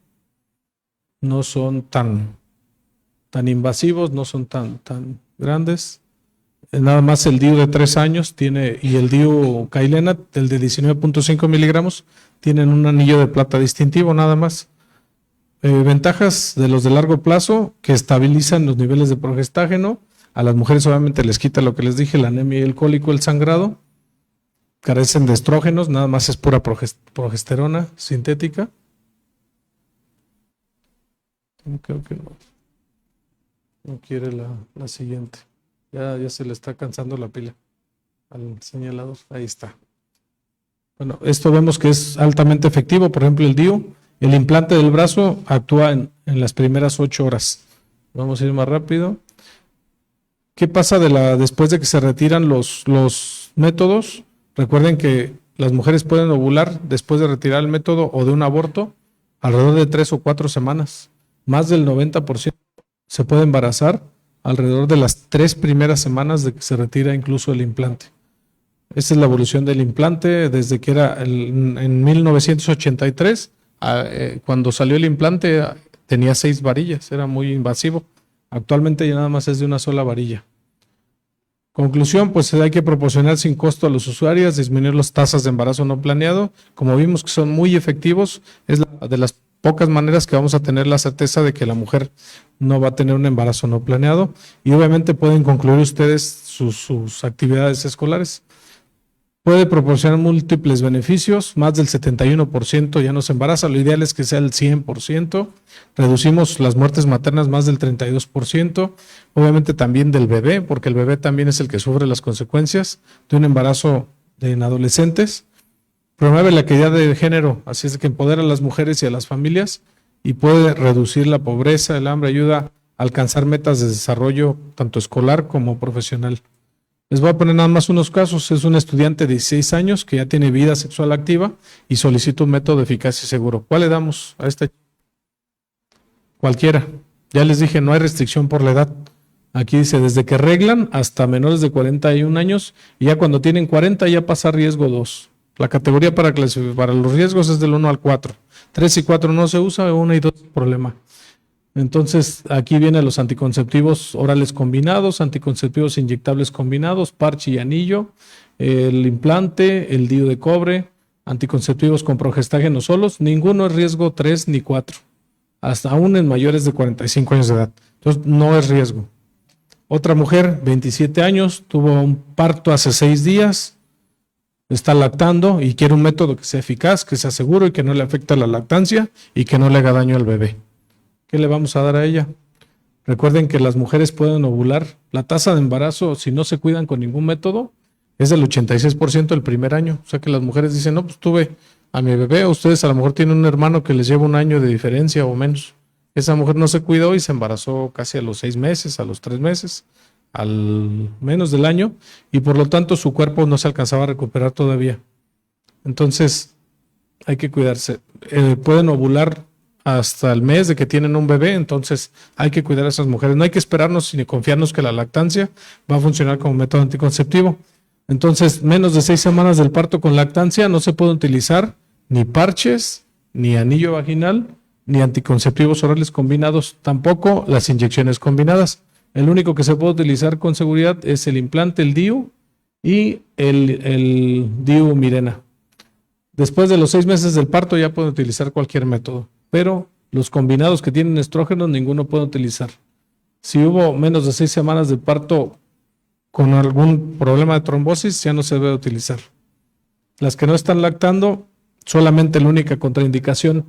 No son tan invasivos, no son tan grandes. Nada más el DIU de 3 años y el DIU Kailena, el de 19.5 miligramos, tienen un anillo de plata distintivo nada más. Ventajas de los de largo plazo que estabilizan los niveles de progestágeno. A las mujeres obviamente les quita lo que les dije, la anemia y el cólico, el sangrado. Carecen de estrógenos, nada más es pura progesterona sintética. Creo que no quiere la siguiente. Ya se le está cansando la pila al señalador. Ahí está. Bueno, esto vemos que es altamente efectivo. Por ejemplo, el DIU El implante del brazo actúa en las primeras 8 horas. Vamos a ir más rápido. ¿Qué pasa después de que se retiran los métodos? Recuerden que las mujeres pueden ovular después de retirar el método o de un aborto alrededor de 3 o 4 semanas. Más del 90% se puede embarazar alrededor de las 3 primeras semanas de que se retira incluso el implante. Esa es la evolución del implante desde que era en 1983, cuando salió el implante tenía 6 varillas, era muy invasivo. Actualmente ya nada más es de una sola varilla. Conclusión, pues hay que proporcionar sin costo a los usuarios, disminuir las tasas de embarazo no planeado. Como vimos que son muy efectivos, es de las pocas maneras que vamos a tener la certeza de que la mujer no va a tener un embarazo no planeado. Y obviamente pueden concluir ustedes sus actividades escolares. Puede proporcionar múltiples beneficios, más del 71% ya no se embaraza, lo ideal es que sea el 100%, reducimos las muertes maternas más del 32%, obviamente también del bebé, porque el bebé también es el que sufre las consecuencias de un embarazo en adolescentes, promueve la equidad de género, así es que empodera a las mujeres y a las familias y puede reducir la pobreza, el hambre, ayuda a alcanzar metas de desarrollo tanto escolar como profesional. Les voy a poner nada más unos casos. Es un estudiante de 16 años que ya tiene vida sexual activa y solicita un método eficaz y seguro. ¿Cuál le damos a este? Cualquiera. Ya les dije, no hay restricción por la edad. Aquí dice, desde que reglan hasta menores de 41 años y ya cuando tienen 40 ya pasa riesgo 2. La categoría para los riesgos es del 1 al 4. 3 y 4 no se usa, 1 y 2 problema. Entonces, aquí vienen los anticonceptivos orales combinados, anticonceptivos inyectables combinados, parche y anillo, el implante, el DIU de cobre, anticonceptivos con progestágenos solos, ninguno es riesgo 3 ni 4, hasta aún en mayores de 45 años de edad. Entonces, no es riesgo. Otra mujer, 27 años, tuvo un parto hace 6 días, está lactando y quiere un método que sea eficaz, que sea seguro y que no le afecte a la lactancia y que no le haga daño al bebé. ¿Qué le vamos a dar a ella? Recuerden que las mujeres pueden ovular. La tasa de embarazo, si no se cuidan con ningún método, es del 86% el primer año. O sea que las mujeres dicen, no, pues tuve a mi bebé, o ustedes a lo mejor tienen un hermano que les lleva 1 año de diferencia o menos. Esa mujer no se cuidó y se embarazó casi a los 6 meses, a los 3 meses, al menos del año, y por lo tanto su cuerpo no se alcanzaba a recuperar todavía. Entonces, hay que cuidarse. Pueden ovular hasta el mes de que tienen un bebé, entonces hay que cuidar a esas mujeres. No hay que esperarnos ni confiarnos que la lactancia va a funcionar como método anticonceptivo. Entonces, menos de 6 semanas del parto con lactancia no se puede utilizar ni parches, ni anillo vaginal, ni anticonceptivos orales combinados, tampoco las inyecciones combinadas. El único que se puede utilizar con seguridad es el implante, el DIU y el DIU Mirena. Después de los 6 meses del parto ya pueden utilizar cualquier método, pero los combinados que tienen estrógenos ninguno puede utilizar. Si hubo menos de 6 semanas de parto con algún problema de trombosis, ya no se debe utilizar. Las que no están lactando, solamente la única contraindicación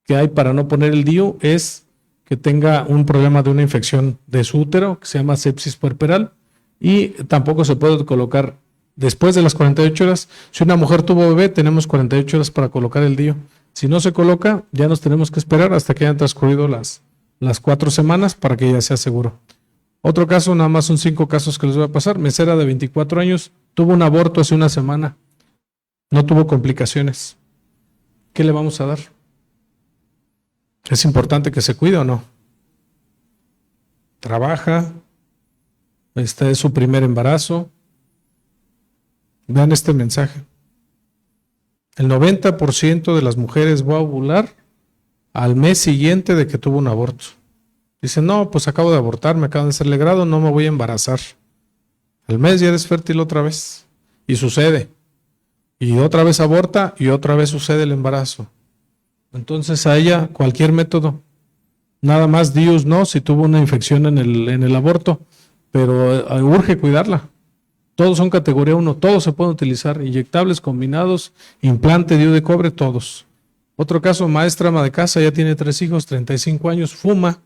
que hay para no poner el DIU es que tenga un problema de una infección de su útero, que se llama sepsis puerperal, y tampoco se puede colocar después de las 48 horas. Si una mujer tuvo bebé, tenemos 48 horas para colocar el DIU. Si no se coloca, ya nos tenemos que esperar hasta que hayan transcurrido las 4 semanas para que ya sea seguro. Otro caso, nada más son 5 casos que les voy a pasar. Mesera de 24 años, tuvo un aborto hace 1 semana. No tuvo complicaciones. ¿Qué le vamos a dar? ¿Es importante que se cuide o no? Trabaja. Este es su primer embarazo. Vean este mensaje. El 90% de las mujeres va a ovular al mes siguiente de que tuvo un aborto. Dicen, no, pues acabo de abortar, me acaban de hacer legrado, no me voy a embarazar. Al mes ya eres fértil otra vez. Y sucede. Y otra vez aborta y otra vez sucede el embarazo. Entonces a ella cualquier método. Nada más DIUs no, si tuvo una infección en el aborto. Pero urge cuidarla. Todos son categoría 1, todos se pueden utilizar, inyectables, combinados, implante, DIU de cobre, todos. Otro caso, maestra ama de casa, ya tiene 3 hijos, 35 años, fuma,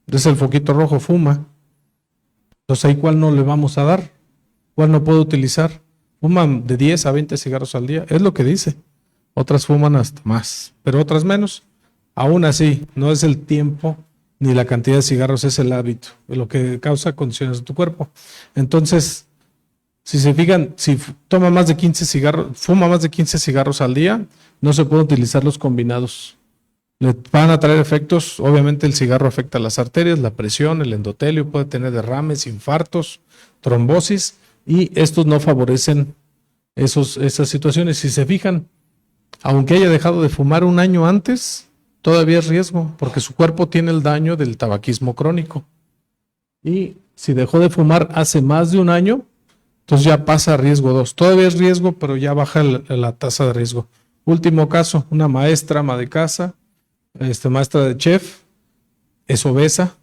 es el foquito rojo, fuma. Entonces ahí ¿cuál no le vamos a dar? ¿Cuál no puedo utilizar? Fuman de 10 a 20 cigarros al día, es lo que dice. Otras fuman hasta más, pero otras menos. Aún así, no es el tiempo ni la cantidad de cigarros, es el hábito, lo que causa condiciones de tu cuerpo. Entonces, si se fijan, si toma más de 15 cigarros, fuma más de 15 cigarros al día, no se pueden utilizar los combinados. Le van a traer efectos, obviamente el cigarro afecta las arterias, la presión, el endotelio, puede tener derrames, infartos, trombosis, y estos no favorecen esas situaciones. Si se fijan, aunque haya dejado de fumar un año antes, todavía es riesgo, porque su cuerpo tiene el daño del tabaquismo crónico. Y si dejó de fumar hace más de un año, entonces ya pasa a riesgo 2. Todavía es riesgo, pero ya baja la tasa de riesgo. Último caso, una maestra, ama de casa, maestra de chef, es obesa.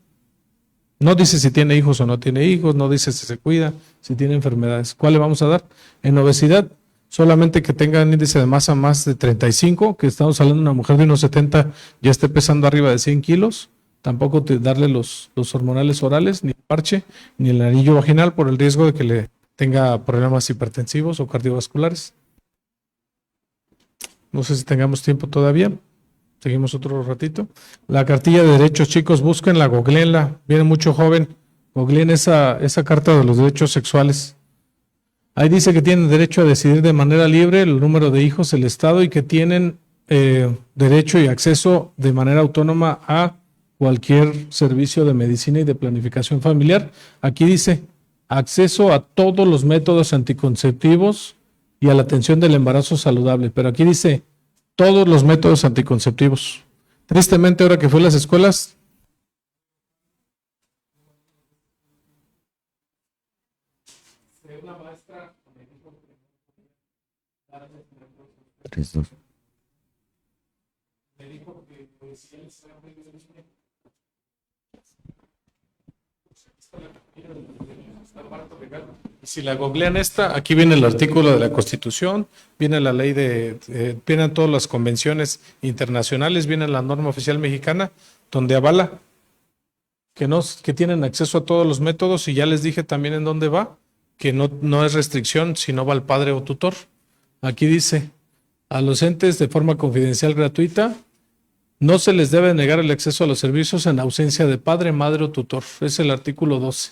No dice si tiene hijos o no tiene hijos, no dice si se cuida, si tiene enfermedades. ¿Cuál le vamos a dar? En obesidad, solamente que tenga un índice de masa más de 35, que estamos hablando de una mujer de unos 70, ya esté pesando arriba de 100 kilos. Tampoco darle los hormonales orales, ni el parche, ni el anillo vaginal, por el riesgo de que le tenga problemas hipertensivos o cardiovasculares. No sé si tengamos tiempo todavía. Seguimos otro ratito. La cartilla de derechos, chicos, búsquenla, googleenla. Viene mucho joven. Googleen esa carta de los derechos sexuales. Ahí dice que tienen derecho a decidir de manera libre el número de hijos, el Estado, y que tienen derecho y acceso de manera autónoma a cualquier servicio de medicina y de planificación familiar. Aquí dice acceso a todos los métodos anticonceptivos y a la atención del embarazo saludable. Pero aquí dice todos los métodos anticonceptivos. Tristemente, ahora que fue a las escuelas, una maestra me dijo que si él se si la googlean esta, aquí viene el artículo de la Constitución, viene la ley vienen todas las convenciones internacionales, viene la norma oficial mexicana, donde avala que tienen acceso a todos los métodos, y ya les dije también en dónde va, que no es restricción, sino va al padre o tutor. Aquí dice, a los entes de forma confidencial gratuita, no se les debe negar el acceso a los servicios en ausencia de padre, madre o tutor. Es el artículo 12.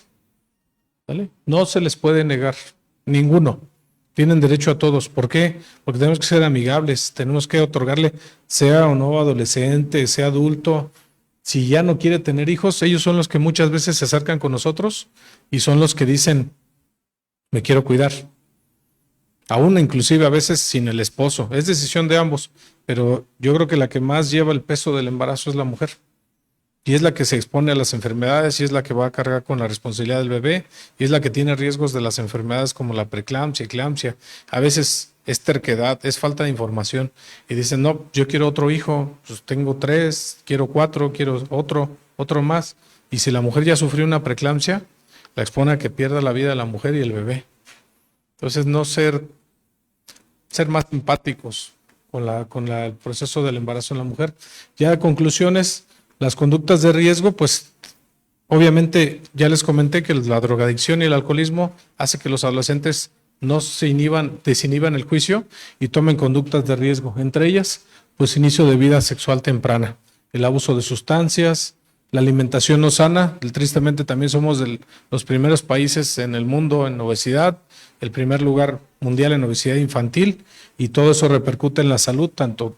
¿Vale? No se les puede negar, ninguno. Tienen derecho a todos. ¿Por qué? Porque tenemos que ser amigables, tenemos que otorgarle, sea o no adolescente, sea adulto. Si ya no quiere tener hijos, ellos son los que muchas veces se acercan con nosotros y son los que dicen, me quiero cuidar. Aún inclusive a veces sin el esposo. Es decisión de ambos, pero yo creo que la que más lleva el peso del embarazo es la mujer. Y es la que se expone a las enfermedades, y es la que va a cargar con la responsabilidad del bebé, y es la que tiene riesgos de las enfermedades como la preeclampsia, eclampsia. A veces es terquedad, es falta de información, y dicen, no, yo quiero otro hijo, pues tengo 3, quiero 4, quiero otro más. Y si la mujer ya sufrió una preeclampsia, la expone a que pierda la vida la mujer y el bebé. Entonces, no ser más empáticos con el proceso del embarazo en la mujer. Ya conclusiones. Las conductas de riesgo, pues obviamente ya les comenté que la drogadicción y el alcoholismo hace que los adolescentes no se desinhiban el juicio y tomen conductas de riesgo. Entre ellas, pues inicio de vida sexual temprana, el abuso de sustancias, la alimentación no sana. Tristemente también somos de los primeros países en el mundo en obesidad, el primer lugar mundial en obesidad infantil, y todo eso repercute en la salud, tanto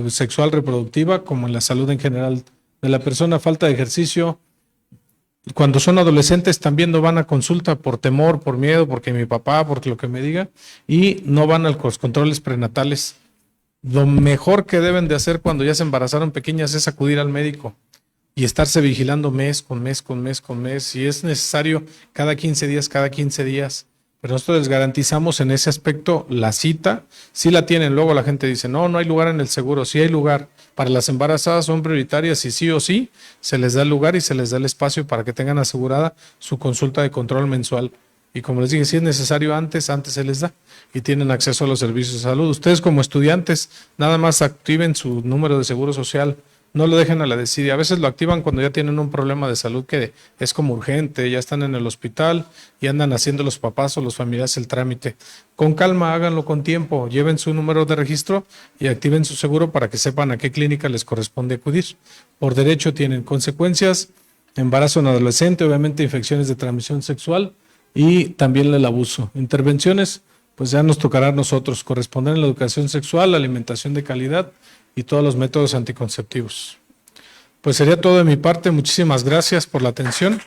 sexual reproductiva como en la salud en general de la persona. Falta de ejercicio. Cuando son adolescentes también no van a consulta por temor, por miedo, porque mi papá, porque lo que me diga, y no van a los controles prenatales. Lo mejor que deben de hacer cuando ya se embarazaron pequeñas es acudir al médico y estarse vigilando mes con mes, si es necesario cada 15 días. Pero nosotros les garantizamos en ese aspecto la cita, sí la tienen. Luego la gente dice, no hay lugar en el seguro. Sí hay lugar. Para las embarazadas son prioritarias y sí o sí se les da el lugar y se les da el espacio para que tengan asegurada su consulta de control mensual. Y como les dije, si es necesario antes se les da y tienen acceso a los servicios de salud. Ustedes como estudiantes nada más activen su número de seguro social no lo dejen a la desidia. A veces lo activan cuando ya tienen un problema de salud que es como urgente, ya están en el hospital y andan haciendo los papás o los familiares el trámite. Con calma, háganlo con tiempo, lleven su número de registro y activen su seguro para que sepan a qué clínica les corresponde acudir. Por derecho tienen consecuencias, embarazo en adolescente, obviamente infecciones de transmisión sexual y también el abuso. Intervenciones, pues ya nos tocará a nosotros, corresponder en la educación sexual, la alimentación de calidad y todos los métodos anticonceptivos. Pues sería todo de mi parte. Muchísimas gracias por la atención.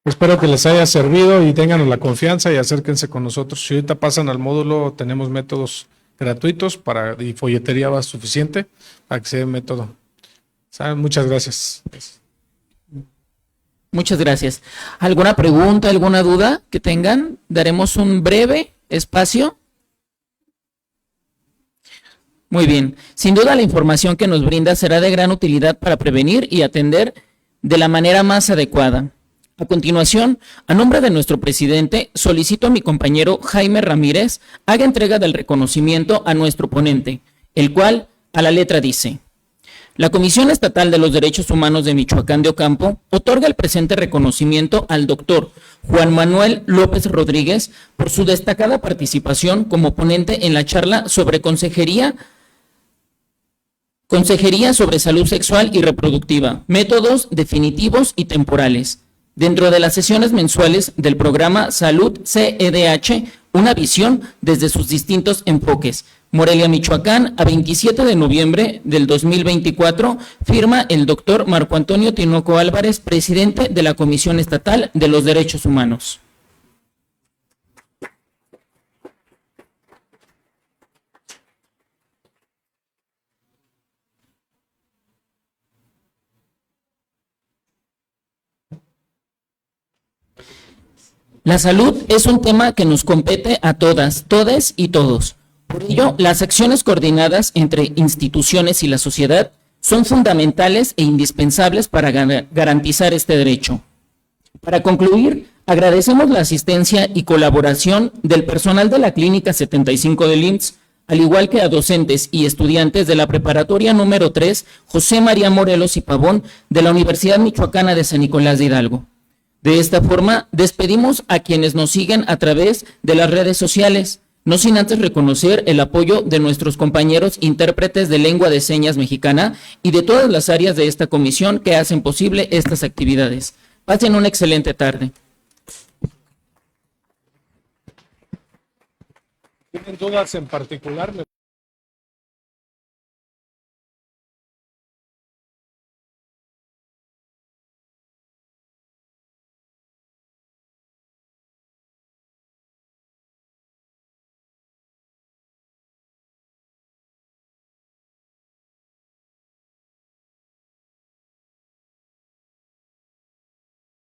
Espero que les haya servido y tengan la confianza y acérquense con nosotros. Si ahorita pasan al módulo, tenemos métodos gratuitos y folletería va suficiente para que sea el método. ¿Saben? Muchas gracias. Muchas gracias. ¿Alguna pregunta, alguna duda que tengan? Daremos un breve espacio. Muy bien. Sin duda la información que nos brinda será de gran utilidad para prevenir y atender de la manera más adecuada. A continuación, a nombre de nuestro presidente, solicito a mi compañero Jaime Ramírez haga entrega del reconocimiento a nuestro ponente, el cual a la letra dice: la Comisión Estatal de los Derechos Humanos de Michoacán de Ocampo otorga el presente reconocimiento al doctor Juan Manuel López Rodríguez por su destacada participación como ponente en la charla sobre Consejería sobre Salud Sexual y Reproductiva, métodos definitivos y temporales, dentro de las sesiones mensuales del programa Salud CEDH, una visión desde sus distintos enfoques. Morelia, Michoacán, a 27 de noviembre del 2024, firma el doctor Marco Antonio Tinoco Álvarez, presidente de la Comisión Estatal de los Derechos Humanos. La salud es un tema que nos compete a todas, todes y todos. Por ello, las acciones coordinadas entre instituciones y la sociedad son fundamentales e indispensables para garantizar este derecho. Para concluir, agradecemos la asistencia y colaboración del personal de la Clínica 75 del IMSS, al igual que a docentes y estudiantes de la Preparatoria número 3, José María Morelos y Pavón, de la Universidad Michoacana de San Nicolás de Hidalgo. De esta forma, despedimos a quienes nos siguen a través de las redes sociales, no sin antes reconocer el apoyo de nuestros compañeros intérpretes de lengua de señas mexicana y de todas las áreas de esta comisión que hacen posible estas actividades. Pasen una excelente tarde. ¿Tienen dudas en particular?